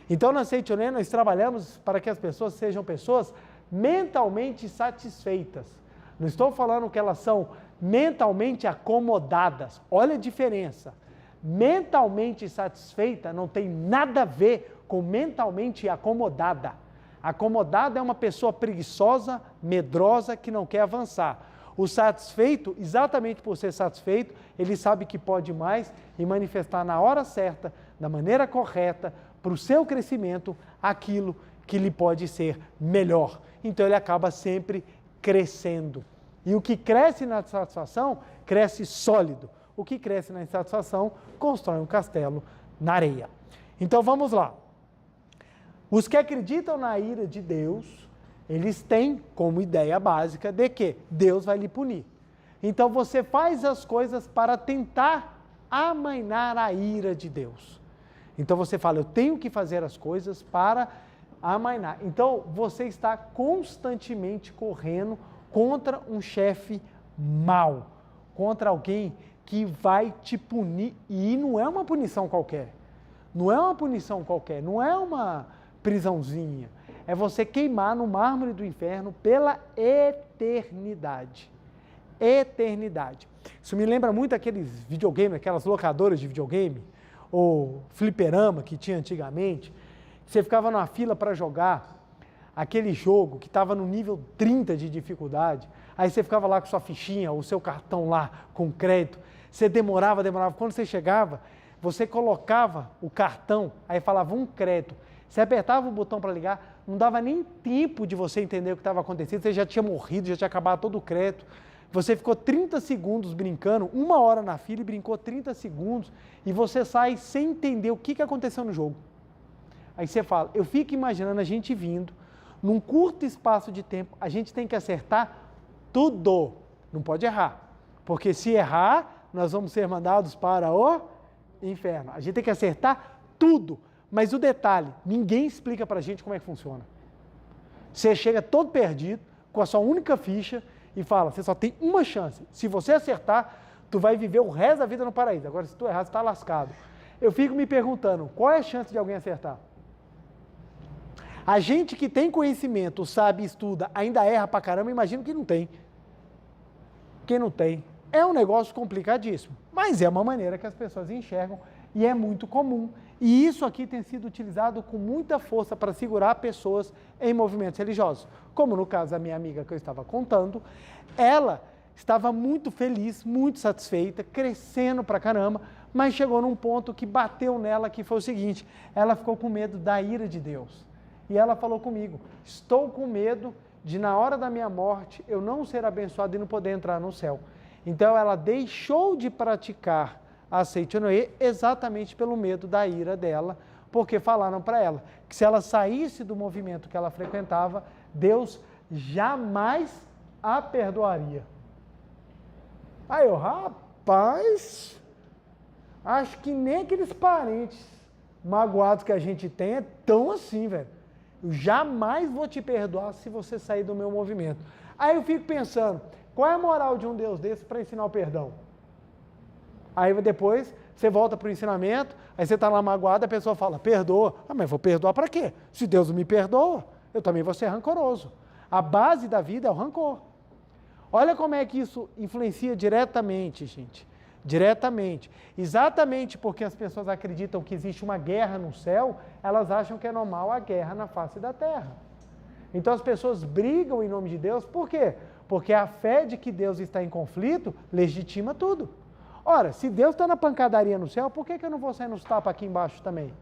Speaker 1: Então, na Seichonen, nós trabalhamos para que as pessoas sejam pessoas mentalmente satisfeitas. Não estou falando que elas são mentalmente acomodadas. Olha a diferença. Mentalmente satisfeita não tem nada a ver com mentalmente acomodada. Acomodada é uma pessoa preguiçosa, medrosa, que não quer avançar. O satisfeito, exatamente por ser satisfeito, ele sabe que pode mais e manifestar na hora certa, da maneira correta, para o seu crescimento, aquilo que lhe pode ser melhor. Então ele acaba sempre crescendo. E o que cresce na satisfação, cresce sólido. O que cresce na insatisfação, constrói um castelo na areia. Então vamos lá. Os que acreditam na ira de Deus, eles têm como ideia básica de que Deus vai lhe punir. Então você faz as coisas para tentar amainar a ira de Deus. Então você fala, eu tenho que fazer as coisas para amainar. Então você está constantemente correndo contra um chefe mau, contra alguém que vai te punir. E não é uma punição qualquer. Não é uma punição qualquer, não é uma prisãozinha. É você queimar no mármore do inferno pela eternidade. Eternidade. Isso me lembra muito aqueles videogames, aquelas locadoras de videogame, ou fliperama que tinha antigamente. Você ficava numa fila para jogar aquele jogo que estava no nível 30 de dificuldade. Aí você ficava lá com sua fichinha, o seu cartão lá com crédito. Você demorava. Quando você chegava, você colocava o cartão, aí falava um crédito. Você apertava o botão para ligar, não dava nem tempo de você entender o que estava acontecendo, você já tinha morrido, já tinha acabado todo o crédito. Você ficou 30 segundos brincando, 1 hora na fila e brincou 30 segundos, e você sai sem entender o que aconteceu no jogo. Aí você fala, eu fico imaginando a gente vindo, num curto espaço de tempo, a gente tem que acertar tudo, não pode errar. Porque se errar, nós vamos ser mandados para o inferno. A gente tem que acertar tudo. Mas o detalhe, ninguém explica para a gente como é que funciona. Você chega todo perdido, com a sua única ficha, e fala, você só tem uma chance. Se você acertar, tu vai viver o resto da vida no paraíso. Agora, se tu errar, você está lascado. Eu fico me perguntando, qual é a chance de alguém acertar? A gente que tem conhecimento, sabe, estuda, ainda erra pra caramba, imagino que não tem. Quem não tem. É um negócio complicadíssimo, mas é uma maneira que as pessoas enxergam e é muito comum. E isso aqui tem sido utilizado com muita força para segurar pessoas em movimentos religiosos. Como no caso da minha amiga que eu estava contando, ela estava muito feliz, muito satisfeita, crescendo pra caramba, mas chegou num ponto que bateu nela, que foi o seguinte, ela ficou com medo da ira de Deus. E ela falou comigo, estou com medo de na hora da minha morte eu não ser abençoada e não poder entrar no céu. Então ela deixou de praticar a Seichonoye exatamente pelo medo da ira dela, porque falaram para ela que se ela saísse do movimento que ela frequentava, Deus jamais a perdoaria. Aí eu, rapaz, acho que nem aqueles parentes magoados que a gente tem é tão assim, velho. Eu jamais vou te perdoar se você sair do meu movimento. Aí eu fico pensando, Qual é a moral de um Deus desse para ensinar o perdão? Aí depois você volta para o ensinamento, aí você está lá magoado, a pessoa fala, perdoa. Ah, mas vou perdoar para quê? Se Deus não me perdoa, eu também vou ser rancoroso. A base da vida é o rancor. Olha como é que isso influencia diretamente, gente. Diretamente. Exatamente porque as pessoas acreditam que existe uma guerra no céu, elas acham que é normal a guerra na face da terra. Então as pessoas brigam em nome de Deus, por quê? Porque a fé de que Deus está em conflito legitima tudo. Ora, se Deus está na pancadaria no céu, por que eu não vou sair nos tapas aqui embaixo também?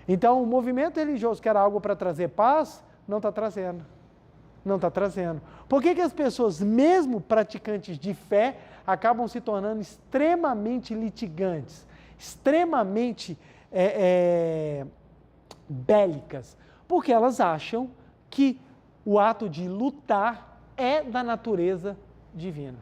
Speaker 1: Então o movimento religioso, que era algo para trazer paz, não está trazendo. Não está trazendo. Por que as pessoas, mesmo praticantes de fé, acabam se tornando extremamente litigantes, extremamente bélicas? Porque elas acham que o ato de lutar é da natureza divina.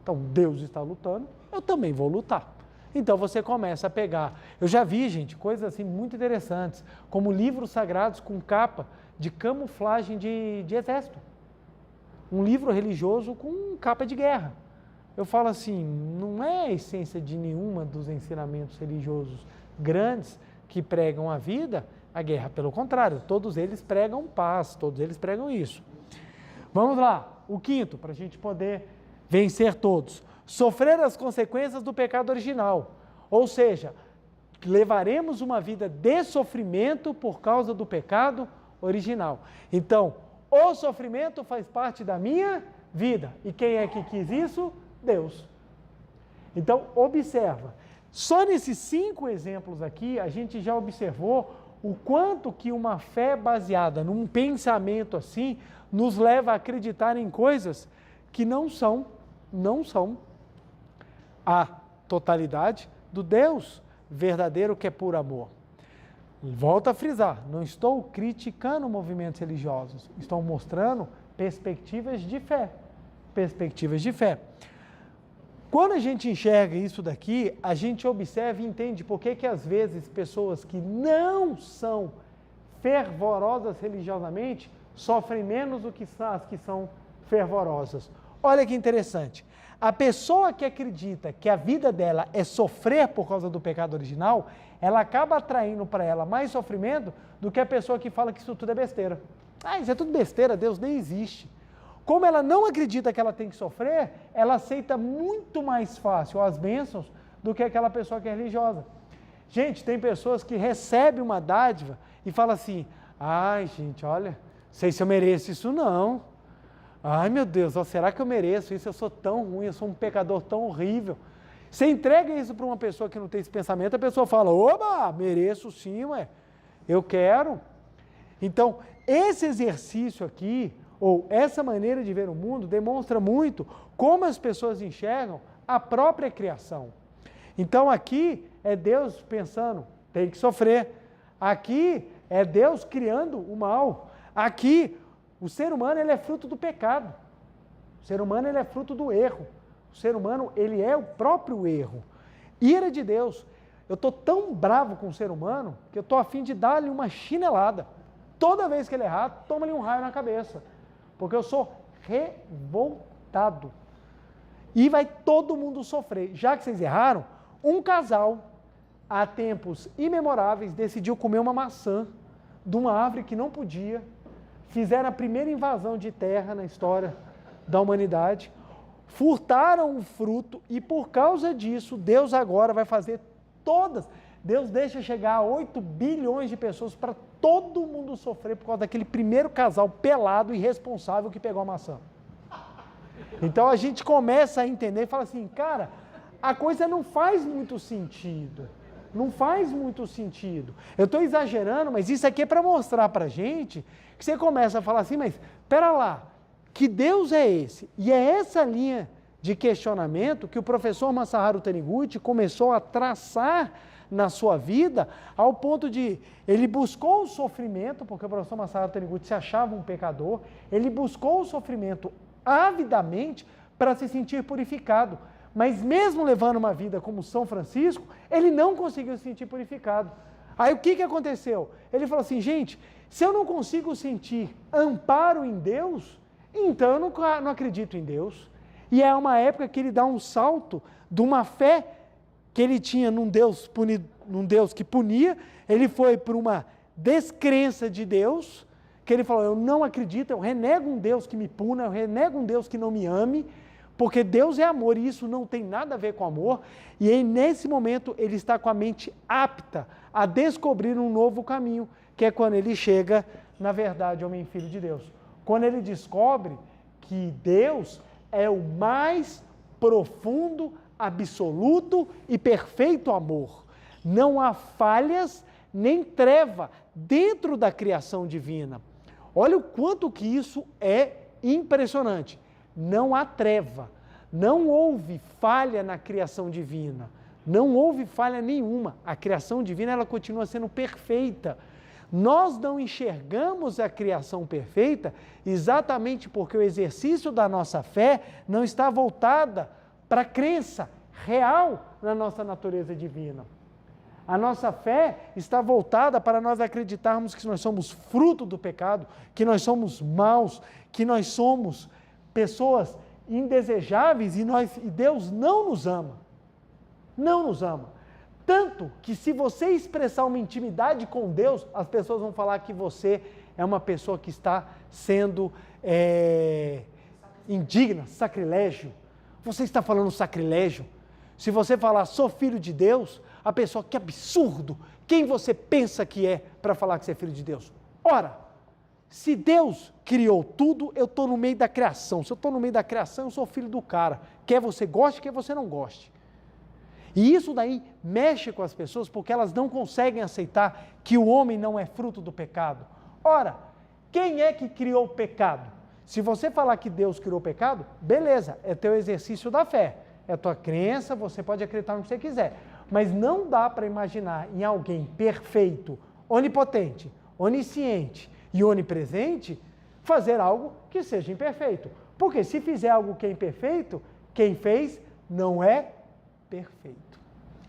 Speaker 1: Então, Deus está lutando, eu também vou lutar. Então, você começa a pegar. Eu já vi, gente, coisas assim muito interessantes, como livros sagrados com capa de camuflagem de exército. Um livro religioso com capa de guerra. Eu falo assim, não é a essência de nenhuma dos ensinamentos religiosos grandes que pregam a vida, a guerra. Pelo contrário, todos eles pregam paz, todos eles pregam isso. Vamos lá, o quinto, para a gente poder vencer todos. Sofrer as consequências do pecado original. Ou seja, levaremos uma vida de sofrimento por causa do pecado original. Então, o sofrimento faz parte da minha vida. E quem é que quis isso? Deus. Então, observa. Só nesses 5 exemplos aqui, a gente já observou o quanto que uma fé baseada num pensamento assim, nos leva a acreditar em coisas que não são a totalidade do Deus verdadeiro que é por amor. Volto a frisar, não estou criticando movimentos religiosos, estou mostrando perspectivas de fé. Perspectivas de fé. Quando a gente enxerga isso daqui, a gente observa e entende por que às vezes pessoas que não são fervorosas religiosamente sofrem menos do que as que são fervorosas. Olha que interessante. A pessoa que acredita que a vida dela é sofrer por causa do pecado original, ela acaba atraindo para ela mais sofrimento do que a pessoa que fala que isso tudo é besteira. Ah, isso é tudo besteira, Deus nem existe. Como ela não acredita que ela tem que sofrer, ela aceita muito mais fácil as bênçãos do que aquela pessoa que é religiosa. Gente, tem pessoas que recebem uma dádiva e falam assim, ai gente, olha, sei se eu mereço isso não. Ai meu Deus, será que eu mereço isso? Eu sou tão ruim, eu sou um pecador tão horrível. Você entrega isso para uma pessoa que não tem esse pensamento, a pessoa fala, oba, mereço sim, ué, eu quero. Então, esse exercício aqui, ou essa maneira de ver o mundo, demonstra muito como as pessoas enxergam a própria criação. Então aqui é Deus pensando, tem que sofrer. Aqui é Deus criando o mal. Aqui, o ser humano ele é fruto do pecado. O ser humano ele é fruto do erro. O ser humano ele é o próprio erro. Ira de Deus. Eu estou tão bravo com o ser humano que eu estou a fim de dar-lhe uma chinelada. Toda vez que ele errar, toma-lhe um raio na cabeça. Porque eu sou revoltado. E vai todo mundo sofrer. Já que vocês erraram, um casal, há tempos imemoráveis, decidiu comer uma maçã de uma árvore que não podia. Fizeram a primeira invasão de terra na história da humanidade. Furtaram o fruto e por causa disso, Deus agora vai fazer todas. Deus deixa chegar a 8 bilhões de pessoas para todo mundo sofrer por causa daquele primeiro casal pelado e irresponsável que pegou a maçã. Então a gente começa a entender e fala assim, cara, a coisa não faz muito sentido. Não faz muito sentido. Eu estou exagerando, mas isso aqui é para mostrar para a gente que você começa a falar assim, mas espera lá, que Deus é esse? E é essa linha de questionamento que o professor Masaharu Taniguchi começou a traçar na sua vida, ao ponto de, ele buscou o sofrimento, porque o professor Masaharu Taniguchi se achava um pecador, ele buscou o sofrimento avidamente para se sentir purificado, mas mesmo levando uma vida como São Francisco, ele não conseguiu se sentir purificado. Aí o que aconteceu? Ele falou assim, gente, se eu não consigo sentir amparo em Deus, então eu não acredito em Deus. E é uma época que ele dá um salto de uma fé que ele tinha num Deus que punia, ele foi para uma descrença de Deus, que ele falou, eu não acredito, eu renego um Deus que me puna, eu renego um Deus que não me ame, porque Deus é amor e isso não tem nada a ver com amor, e aí, nesse momento ele está com a mente apta a descobrir um novo caminho, que é quando ele chega, na verdade, homem e filho de Deus. Quando ele descobre que Deus é o mais profundo, absoluto e perfeito amor. Não há falhas nem treva dentro da criação divina. Olha o quanto que isso é impressionante. Não há treva, não houve falha na criação divina, não houve falha nenhuma. A criação divina ela continua sendo perfeita. Nós não enxergamos a criação perfeita exatamente porque o exercício da nossa fé não está voltada para a crença real na nossa natureza divina. A nossa fé está voltada para nós acreditarmos que nós somos fruto do pecado, que nós somos maus, que nós somos pessoas indesejáveis e Deus não nos ama. Não nos ama. Tanto que se você expressar uma intimidade com Deus, as pessoas vão falar que você é uma pessoa que está sendo indigna, sacrilégio. Você está falando sacrilégio. Se você falar, sou filho de Deus, a pessoa, que absurdo, quem você pensa que é para falar que você é filho de Deus? Ora, se Deus criou tudo, eu estou no meio da criação. Se eu estou no meio da criação, eu sou filho do cara. Quer você goste, quer você não goste. E isso daí mexe com as pessoas porque elas não conseguem aceitar que o homem não é fruto do pecado. Ora, quem é que criou o pecado? Se você falar que Deus criou o pecado, beleza, é teu exercício da fé. É tua crença, você pode acreditar no que você quiser. Mas não dá para imaginar em alguém perfeito, onipotente, onisciente e onipresente, fazer algo que seja imperfeito. Porque se fizer algo que é imperfeito, quem fez não é perfeito.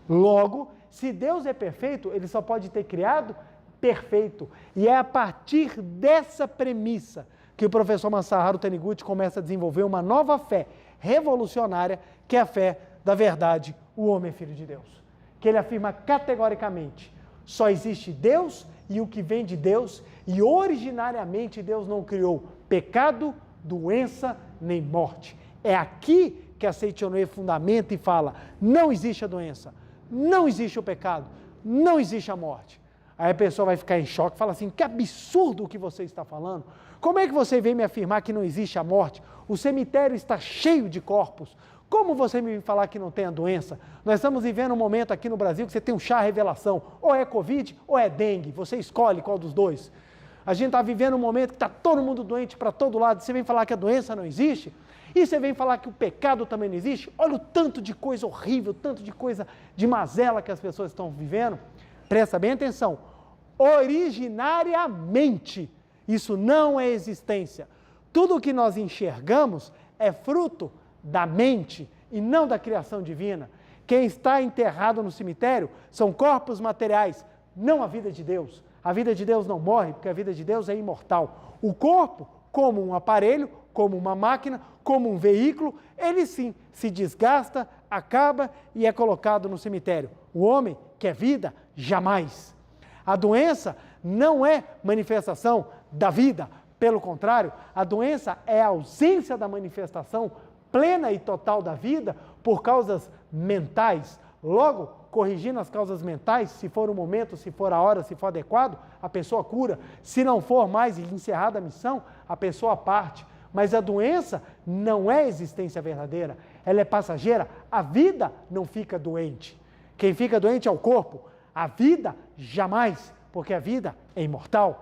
Speaker 1: Logo, se Deus é perfeito, ele só pode ter criado perfeito. E é a partir dessa premissa que o professor Masaharu Taniguchi começa a desenvolver uma nova fé revolucionária, que é a fé da verdade, o homem é filho de Deus. Que ele afirma categoricamente, só existe Deus e o que vem de Deus, e originariamente Deus não criou pecado, doença, nem morte. É aqui que a Seichonoye fundamenta e fala, não existe a doença, não existe o pecado, não existe a morte. Aí a pessoa vai ficar em choque e fala assim, que absurdo o que você está falando. Como é que você vem me afirmar que não existe a morte? O cemitério está cheio de corpos. Como você me falar que não tem a doença? Nós estamos vivendo um momento aqui no Brasil que você tem um chá revelação. Ou é Covid ou é dengue. Você escolhe qual dos dois. A gente está vivendo um momento que está todo mundo doente para todo lado. Você vem falar que a doença não existe? E você vem falar que o pecado também não existe? Olha o tanto de coisa horrível, tanto de coisa de mazela que as pessoas estão vivendo. Presta bem atenção. Originariamente, isso não é existência. Tudo o que nós enxergamos é fruto da mente e não da criação divina. Quem está enterrado no cemitério são corpos materiais, não a vida de Deus. A vida de Deus não morre, porque a vida de Deus é imortal. O corpo, como um aparelho, como uma máquina, como um veículo, ele sim se desgasta, acaba e é colocado no cemitério. O homem, que é vida, jamais. A doença não é manifestação da vida, pelo contrário, a doença é a ausência da manifestação plena e total da vida por causas mentais. Logo, corrigindo as causas mentais, se for o momento, se for a hora, se for adequado, a pessoa cura. Se não for mais encerrada a missão, a pessoa parte. Mas a doença não é existência verdadeira, ela é passageira. A vida não fica doente. Quem fica doente é o corpo. A vida, jamais, porque a vida é imortal.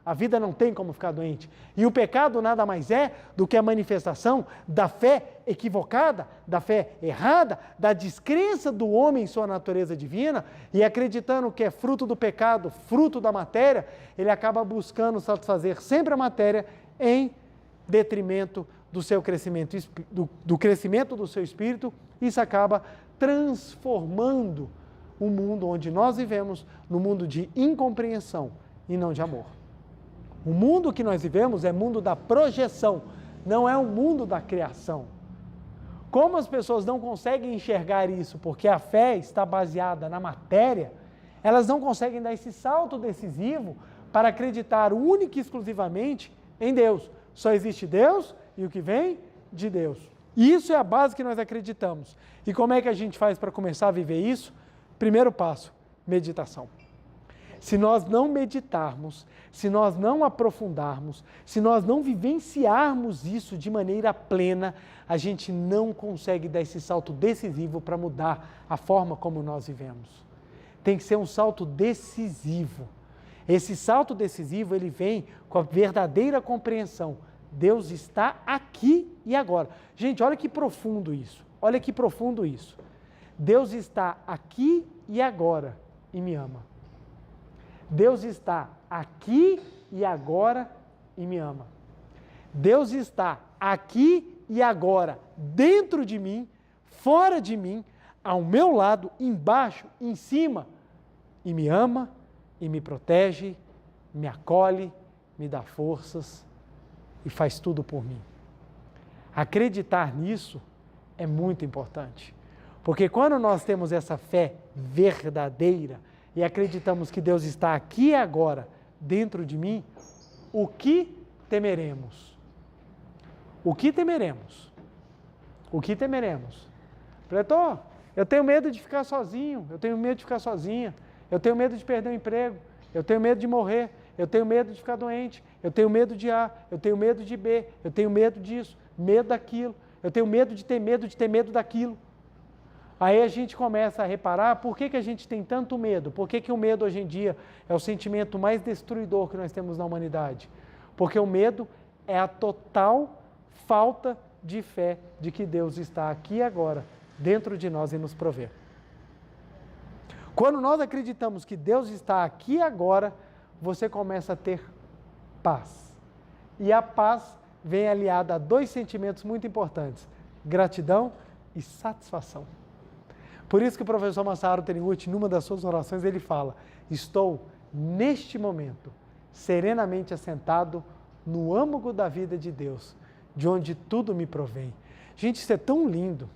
Speaker 1: A vida não tem como ficar doente. E o pecado nada mais é do que a manifestação da fé equivocada, da fé errada, da descrença do homem em sua natureza divina, e acreditando que é fruto do pecado, fruto da matéria, ele acaba buscando satisfazer sempre a matéria em detrimento do seu crescimento, do crescimento do seu espírito. Isso acaba transformando o mundo onde nós vivemos no mundo de incompreensão e não de amor. O mundo que nós vivemos é mundo da projeção, não é o mundo da criação. Como as pessoas não conseguem enxergar isso porque a fé está baseada na matéria, elas não conseguem dar esse salto decisivo para acreditar única e exclusivamente em Deus. Só existe Deus e o que vem de Deus. Isso é a base que nós acreditamos. E como é que a gente faz para começar a viver isso? Primeiro passo, meditação. Se nós não meditarmos, se nós não aprofundarmos, se nós não vivenciarmos isso de maneira plena, a gente não consegue dar esse salto decisivo para mudar a forma como nós vivemos. Tem que ser um salto decisivo. Esse salto decisivo, ele vem com a verdadeira compreensão. Deus está aqui e agora. Gente, olha que profundo isso. Olha que profundo isso. Deus está aqui e agora e me ama. Deus está aqui e agora e me ama. Deus está aqui e agora dentro de mim, fora de mim, ao meu lado, embaixo, em cima, e me ama, e me protege, me acolhe, me dá forças e faz tudo por mim. Acreditar nisso é muito importante, porque quando nós temos essa fé verdadeira e acreditamos que Deus está aqui e agora dentro de mim, o que temeremos? O que temeremos? O que temeremos? Pretor, eu tenho medo de ficar sozinho, eu tenho medo de ficar sozinha, eu tenho medo de perder o emprego, eu tenho medo de morrer, eu tenho medo de ficar doente, eu tenho medo de A, eu tenho medo de B, eu tenho medo disso, medo daquilo, eu tenho medo de ter medo daquilo. Aí a gente começa a reparar por que a gente tem tanto medo, por que o medo hoje em dia é o sentimento mais destruidor que nós temos na humanidade. Porque o medo é a total falta de fé de que Deus está aqui e agora, dentro de nós e nos provê. Quando nós acreditamos que Deus está aqui e agora, você começa a ter paz. E a paz vem aliada a dois sentimentos muito importantes: gratidão e satisfação. Por isso que o professor Masaru Taniguchi, numa das suas orações, ele fala: estou, neste momento, serenamente assentado no âmago da vida de Deus, de onde tudo me provém. Gente, isso é tão lindo.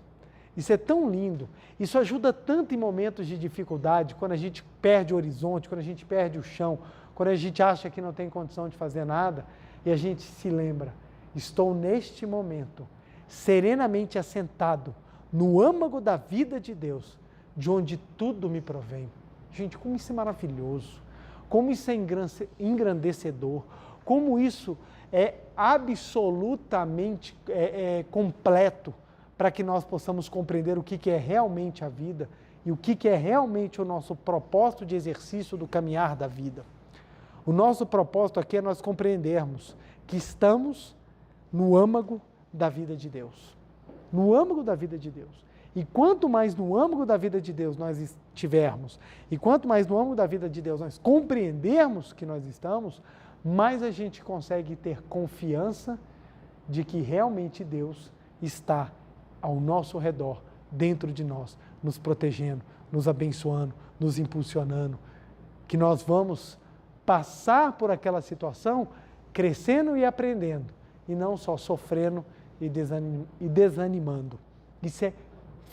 Speaker 1: Isso é tão lindo, isso ajuda tanto em momentos de dificuldade, quando a gente perde o horizonte, quando a gente perde o chão, quando a gente acha que não tem condição de fazer nada, e a gente se lembra: estou neste momento, serenamente assentado, no âmago da vida de Deus, de onde tudo me provém. Gente, como isso é maravilhoso, como isso é engrandecedor, como isso é absolutamente completo, para que nós possamos compreender o que é realmente a vida e o que é realmente o nosso propósito de exercício do caminhar da vida. O nosso propósito aqui é nós compreendermos que estamos no âmago da vida de Deus. No âmago da vida de Deus. E quanto mais no âmago da vida de Deus nós estivermos, e quanto mais no âmago da vida de Deus nós compreendermos que nós estamos, mais a gente consegue ter confiança de que realmente Deus está ao nosso redor, dentro de nós, nos protegendo, nos abençoando, nos impulsionando, que nós vamos passar por aquela situação crescendo e aprendendo, e não só sofrendo e desanimando. Isso é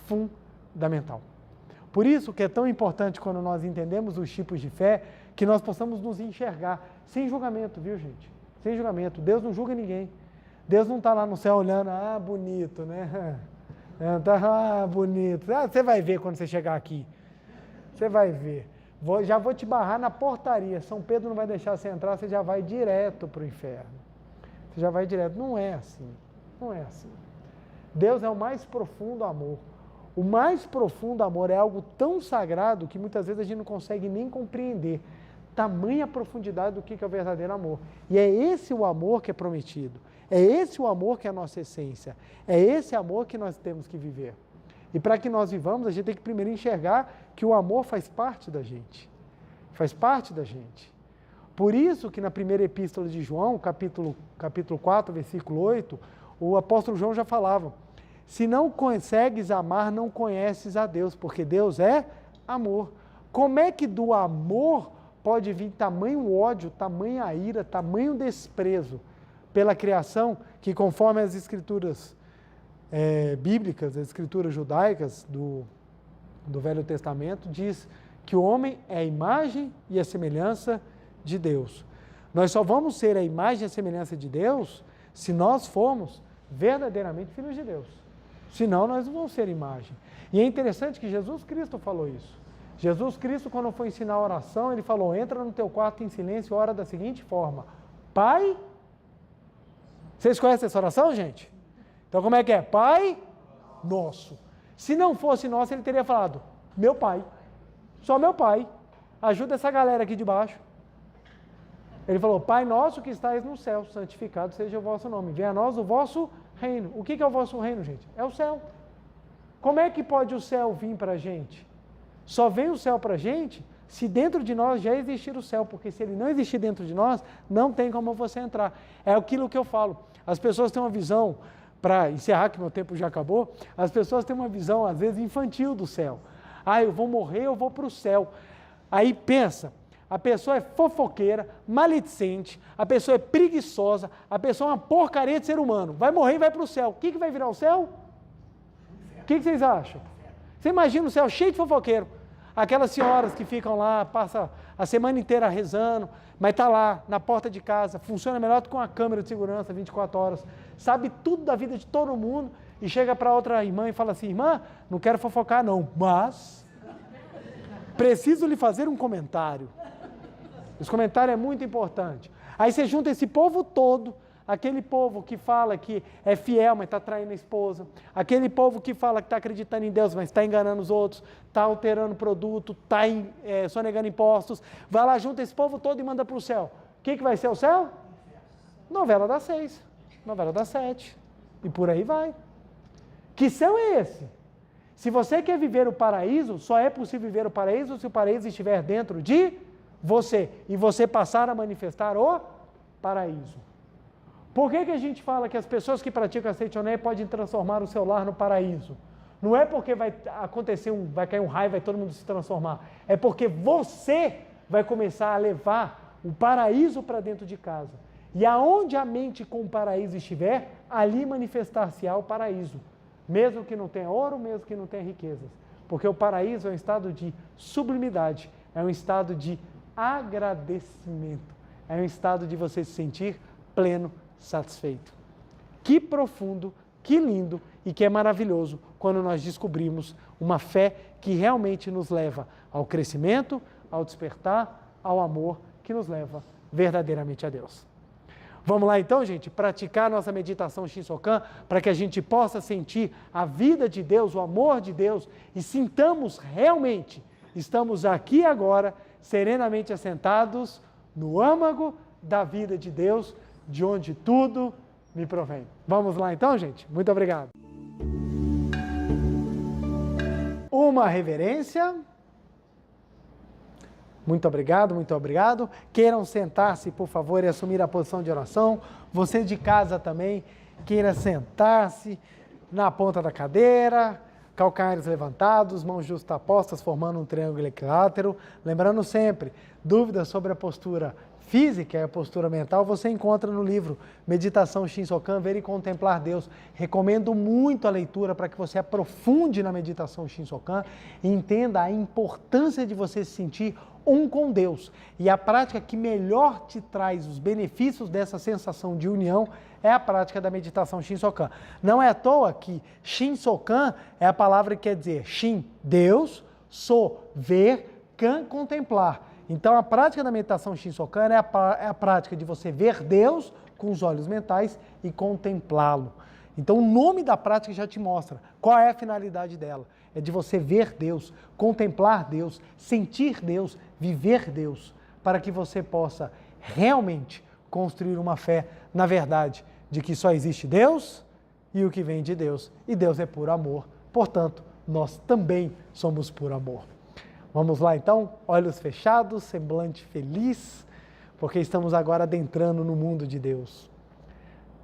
Speaker 1: fundamental. Por isso que é tão importante quando nós entendemos os tipos de fé, que nós possamos nos enxergar, sem julgamento, viu, gente? Sem julgamento. Deus não julga ninguém. Deus não está lá no céu olhando: ah, bonito, né? Ah, bonito. Ah, você vai ver quando você chegar aqui. Você vai ver. Já vou te barrar na portaria. São Pedro não vai deixar você entrar, você já vai direto para o inferno. Você já vai direto. Não é assim. Não é assim. Deus é o mais profundo amor. O mais profundo amor é algo tão sagrado que muitas vezes a gente não consegue nem compreender tamanha profundidade do que é o verdadeiro amor. E é esse o amor que é prometido. É esse o amor que é a nossa essência. É esse amor que nós temos que viver. E para que nós vivamos, a gente tem que primeiro enxergar que o amor faz parte da gente. Faz parte da gente. Por isso que na primeira epístola de João, capítulo 4, versículo 8, o apóstolo João já falava: se não consegues amar, não conheces a Deus, porque Deus é amor. Como é que do amor pode vir tamanho ódio, tamanha ira, tamanho desprezo pela criação, que conforme as Escrituras bíblicas, as escrituras judaicas do Velho Testamento, diz que o homem é a imagem e a semelhança de Deus. Nós só vamos ser a imagem e a semelhança de Deus se nós formos verdadeiramente filhos de Deus. Senão nós não vamos ser imagem. E é interessante que Jesus Cristo falou isso. Jesus Cristo, quando foi ensinar a oração, ele falou: entra no teu quarto em silêncio e ora da seguinte forma: Pai... Vocês conhecem essa oração, gente? Então como é que é? Pai nosso. Se não fosse nosso, ele teria falado: meu Pai. Só meu Pai. Ajuda essa galera aqui de baixo. Ele falou: Pai nosso que estais no céu, santificado seja o vosso nome. Venha a nós o vosso reino. O que é o vosso reino, gente? É o céu. Como é que pode o céu vir para a gente? Só vem o céu para a gente se dentro de nós já existir o céu, porque se ele não existir dentro de nós, não tem como você entrar. É aquilo que eu falo. As pessoas têm uma visão, para encerrar que meu tempo já acabou, as pessoas têm uma visão às vezes infantil do céu. Ah, eu vou morrer, eu vou para o céu. Aí pensa, a pessoa é fofoqueira, maledicente, a pessoa é preguiçosa, a pessoa é uma porcaria de ser humano. Vai morrer e vai para o céu. O que vai virar o céu? O que vocês acham? Você imagina o céu cheio de fofoqueiro. Aquelas senhoras que ficam lá, passam a semana inteira rezando, mas está lá na porta de casa, funciona melhor do que uma câmera de segurança 24 horas, sabe tudo da vida de todo mundo e chega para outra irmã e fala assim: irmã, não quero fofocar não, mas preciso lhe fazer um comentário. Esse comentário é muito importante. Aí você junta esse povo todo, aquele povo que fala que é fiel, mas está traindo a esposa, aquele povo que fala que está acreditando em Deus, mas está enganando os outros, está alterando produto, está sonegando impostos, vai lá, junta esse povo todo e manda para o céu. O que vai ser o céu? Novela das 6, novela das 7, e por aí vai. Que céu é esse? Se você quer viver o paraíso, só é possível viver o paraíso se o paraíso estiver dentro de você, e você passar a manifestar o paraíso. Por que a gente fala que as pessoas que praticam a Seitoné podem transformar o seu lar no paraíso? Não é porque vai cair um raio e vai todo mundo se transformar. É porque você vai começar a levar o paraíso para dentro de casa. E aonde a mente com o paraíso estiver, ali manifestar-se-á o paraíso. Mesmo que não tenha ouro, mesmo que não tenha riquezas. Porque o paraíso é um estado de sublimidade, é um estado de agradecimento, é um estado de você se sentir pleno, satisfeito. Que profundo, que lindo e que é maravilhoso quando nós descobrimos uma fé que realmente nos leva ao crescimento, ao despertar, ao amor, que nos leva verdadeiramente a Deus. Vamos lá então, gente, praticar nossa meditação Shinsokan para que a gente possa sentir a vida de Deus, o amor de Deus e sintamos realmente, estamos aqui agora, serenamente assentados no âmago da vida de Deus, de onde tudo me provém. Vamos lá então, gente? Muito obrigado. Uma reverência. Muito obrigado, muito obrigado. Queiram sentar-se, por favor, e assumir a posição de oração. Você de casa também, queira sentar-se na ponta da cadeira, calcanhares levantados, mãos justapostas, formando um triângulo equilátero. Lembrando sempre, dúvidas sobre a postura física e a postura mental, você encontra no livro Meditação Shinsokan, Ver e Contemplar Deus. Recomendo muito a leitura para que você aprofunde na meditação Shinsokan e entenda a importância de você se sentir um com Deus. E a prática que melhor te traz os benefícios dessa sensação de união é a prática da meditação Shinsokan. Não é à toa que Shinsokan é a palavra que quer dizer Shin, Deus, So, ver, Kan, contemplar. Então, a prática da meditação Shinsokan é a prática de você ver Deus com os olhos mentais e contemplá-lo. Então, o nome da prática já te mostra qual é a finalidade dela. É de você ver Deus, contemplar Deus, sentir Deus, viver Deus, para que você possa realmente construir uma fé na verdade de que só existe Deus e o que vem de Deus. E Deus é puro amor, portanto, nós também somos puro amor. Vamos lá então, olhos fechados, semblante feliz, porque estamos agora adentrando no mundo de Deus.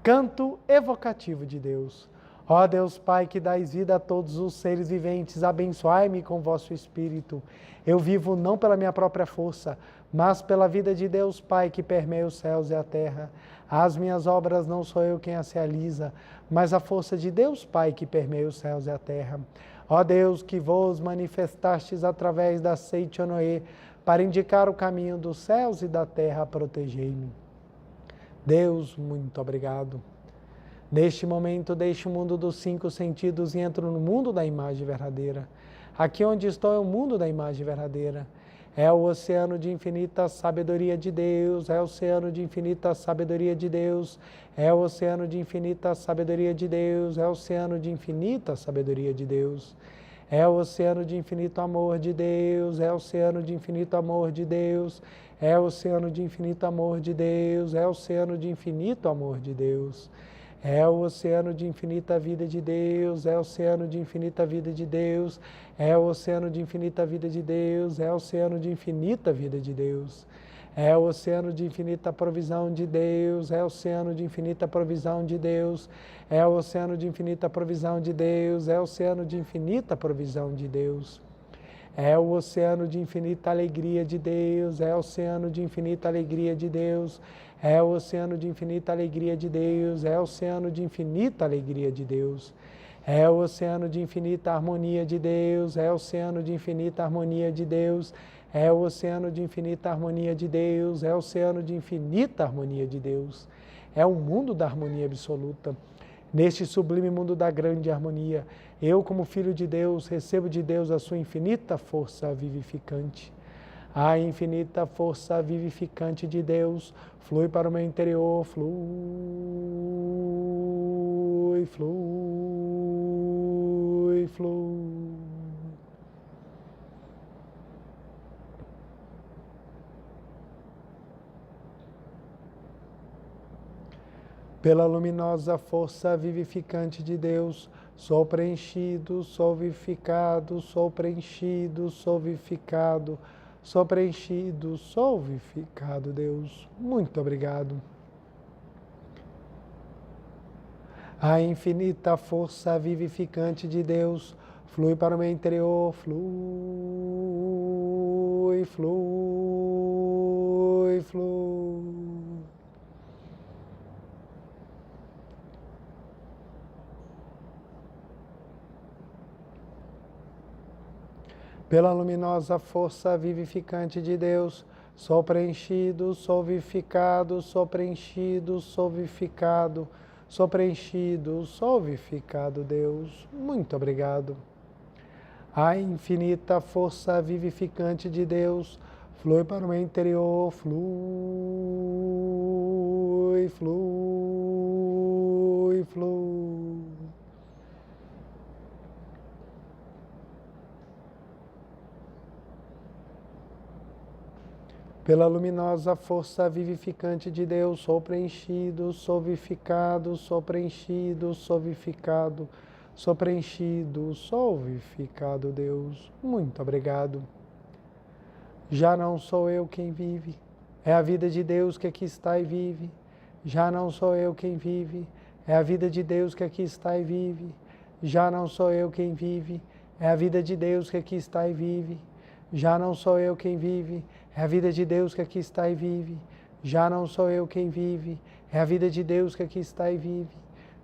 Speaker 1: Canto evocativo de Deus. Ó Deus Pai, que dais vida a todos os seres viventes, abençoai-me com vosso Espírito. Eu vivo não pela minha própria força, mas pela vida de Deus Pai, que permeia os céus e a terra. As minhas obras não sou eu quem as realiza, mas a força de Deus Pai, que permeia os céus e a terra. Ó Deus, que vos manifestastes através da seite Noé, para indicar o caminho dos céus e da terra, protegei-me. Deus, muito obrigado. Neste momento, deixo o mundo dos 5 sentidos e entro no mundo da imagem verdadeira. Aqui onde estou é o mundo da imagem verdadeira. É o oceano de infinita sabedoria de Deus, é o oceano de infinita sabedoria de Deus, é o oceano de infinita sabedoria de Deus, é o oceano de infinita sabedoria de Deus. É o oceano de infinito amor de Deus, é o oceano de infinito amor de Deus, é o oceano de infinito amor de Deus, é o oceano de infinito amor de Deus. É o oceano de infinita vida de Deus, é o oceano de infinita vida de Deus, é o oceano de infinita vida de Deus, é o oceano de infinita vida de Deus. É o oceano de infinita provisão de Deus, é o oceano de infinita provisão de Deus, é o oceano de infinita provisão de Deus, é o oceano de infinita provisão de Deus. É o oceano de infinita alegria de Deus, é o oceano de infinita alegria de Deus, é o oceano de infinita alegria de Deus, é o oceano de infinita alegria de Deus. É o oceano de infinita harmonia de Deus, é o oceano de infinita harmonia de Deus, é o oceano de infinita harmonia de Deus, é o oceano de infinita harmonia de Deus. É o mundo da harmonia absoluta. Neste sublime mundo da grande harmonia, eu, como filho de Deus, recebo de Deus a sua infinita força vivificante. A infinita força vivificante de Deus flui para o meu interior, flui, flui, flui. Pela luminosa força vivificante de Deus, sou preenchido, sou vivificado, sou preenchido, sou vivificado, sou preenchido, sou vivificado, Deus. Muito obrigado. A infinita força vivificante de Deus flui para o meu interior, flui, flui, flui. Pela luminosa força vivificante de Deus, sou preenchido, sou vivificado, sou preenchido, sou vivificado, sou preenchido, sou vivificado, Deus. Muito obrigado. A infinita força vivificante de Deus flui para o meu interior, flui, flui, flui. Pela luminosa força vivificante de Deus, sou preenchido, sou vivificado, sou preenchido, sou vivificado, sou preenchido, sou vivificado, Deus. Muito obrigado. Já não sou eu quem vive, é a vida de Deus que aqui está e vive. Já não sou eu quem vive, é a vida de Deus que aqui está e vive. Já não sou eu quem vive, é a vida de Deus que aqui está e vive. Já não sou eu quem vive, é a vida de Deus que aqui está e vive. Já não sou eu quem vive, é a vida de Deus que aqui está e vive.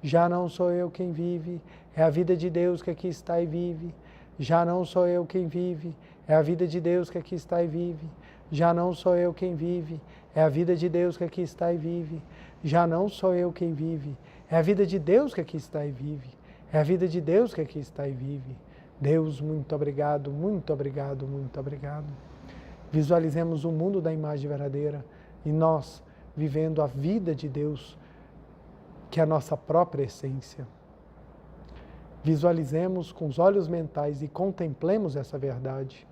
Speaker 1: Já não sou eu quem vive, é a vida de Deus que aqui está e vive. Já não sou eu quem vive, é a vida de Deus que aqui está e vive. Já não sou eu quem vive, é a vida de Deus que aqui está e vive. Já não sou eu quem vive, é a vida de Deus que aqui está e vive. É a vida de Deus que aqui está e vive. Deus, muito obrigado, muito obrigado, muito obrigado. Visualizemos o mundo da imagem verdadeira e nós vivendo a vida de Deus, que é a nossa própria essência. Visualizemos com os olhos mentais e contemplemos essa verdade.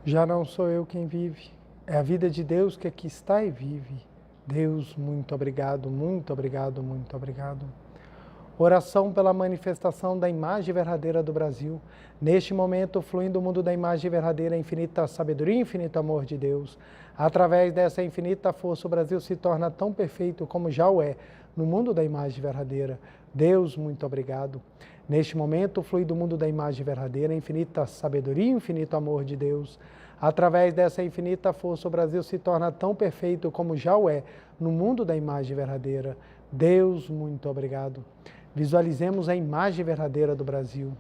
Speaker 1: Já não sou eu quem vive, é a vida de Deus que aqui está e vive. Deus, muito obrigado, muito obrigado, muito obrigado. Oração pela manifestação da imagem verdadeira do Brasil. Neste momento, fluindo o mundo da imagem verdadeira, a infinita sabedoria e infinito amor de Deus. Através dessa infinita força, o Brasil se torna tão perfeito como já o é no mundo da imagem verdadeira. Deus, muito obrigado. Neste momento, flui do mundo da imagem verdadeira, a infinita sabedoria e infinito amor de Deus. Através dessa infinita força, o Brasil se torna tão perfeito como já o é no mundo da imagem verdadeira. Deus, muito obrigado. Visualizemos a imagem verdadeira do Brasil.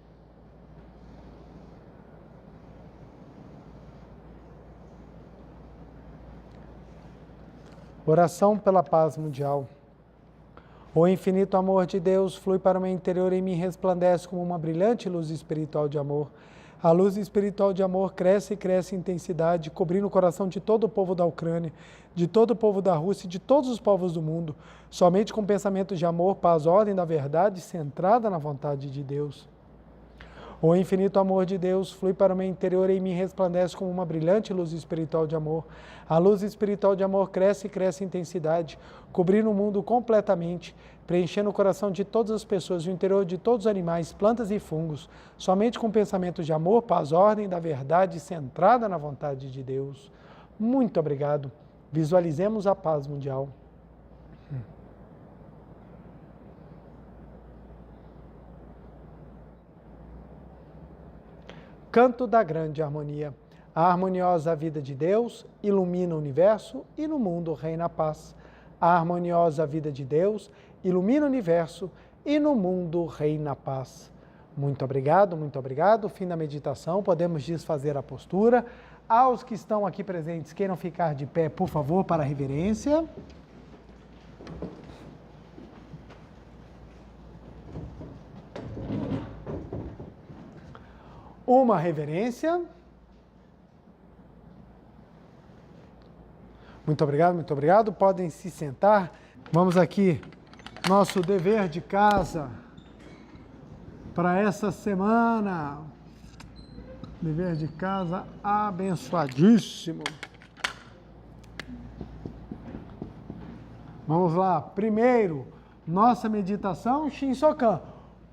Speaker 1: Oração pela paz mundial. O infinito amor de Deus flui para o meu interior e em mim resplandece como uma brilhante luz espiritual de amor. A luz espiritual de amor cresce e cresce em intensidade, cobrindo o coração de todo o povo da Ucrânia, de todo o povo da Rússia e de todos os povos do mundo. Somente com pensamentos de amor, paz, ordem da verdade, centrada na vontade de Deus. O infinito amor de Deus flui para o meu interior e em mim resplandece como uma brilhante luz espiritual de amor. A luz espiritual de amor cresce e cresce em intensidade, cobrindo o mundo completamente, preenchendo o coração de todas as pessoas, o interior de todos os animais, plantas e fungos, somente com pensamentos de amor, paz, ordem da verdade, centrada na vontade de Deus. Muito obrigado. Visualizemos a paz mundial. Canto da grande harmonia. A harmoniosa vida de Deus ilumina o universo e no mundo reina a paz. A harmoniosa vida de Deus ilumina o universo e no mundo reina a paz. Muito obrigado, muito obrigado. Fim da meditação, podemos desfazer a postura. Aos que estão aqui presentes, queiram ficar de pé, por favor, para a reverência. Uma reverência. Muito obrigado, muito obrigado. Podem se sentar. Vamos aqui, nosso dever de casa para essa semana. Dever de casa abençoadíssimo. Vamos lá. Primeiro, nossa meditação Shinsokan.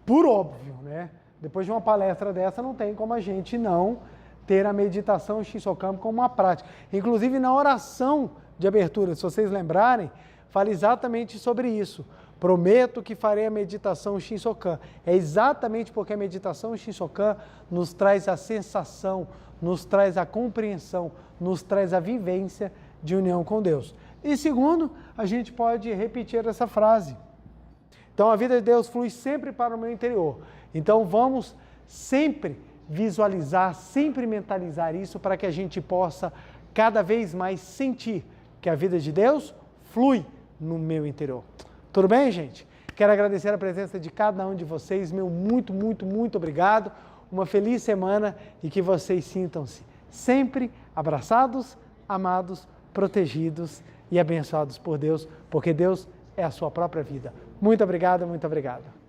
Speaker 1: Por óbvio, né? Depois de uma palestra dessa, não tem como a gente não ter a meditação Shinsokan como uma prática. Inclusive, na oração de abertura, se vocês lembrarem, fala exatamente sobre isso. Prometo que farei a meditação Shinsokan. É exatamente porque a meditação Shinsokan nos traz a sensação, nos traz a compreensão, nos traz a vivência de união com Deus. E segundo, a gente pode repetir essa frase. Então, a vida de Deus flui sempre para o meu interior. Então, vamos sempre visualizar, sempre mentalizar isso para que a gente possa cada vez mais sentir que a vida de Deus flui no meu interior. Tudo bem, gente? Quero agradecer a presença de cada um de vocês. Meu muito, muito, muito obrigado. Uma feliz semana e que vocês sintam-se sempre abraçados, amados, protegidos e abençoados por Deus, porque Deus é a sua própria vida. Muito obrigado, muito obrigado.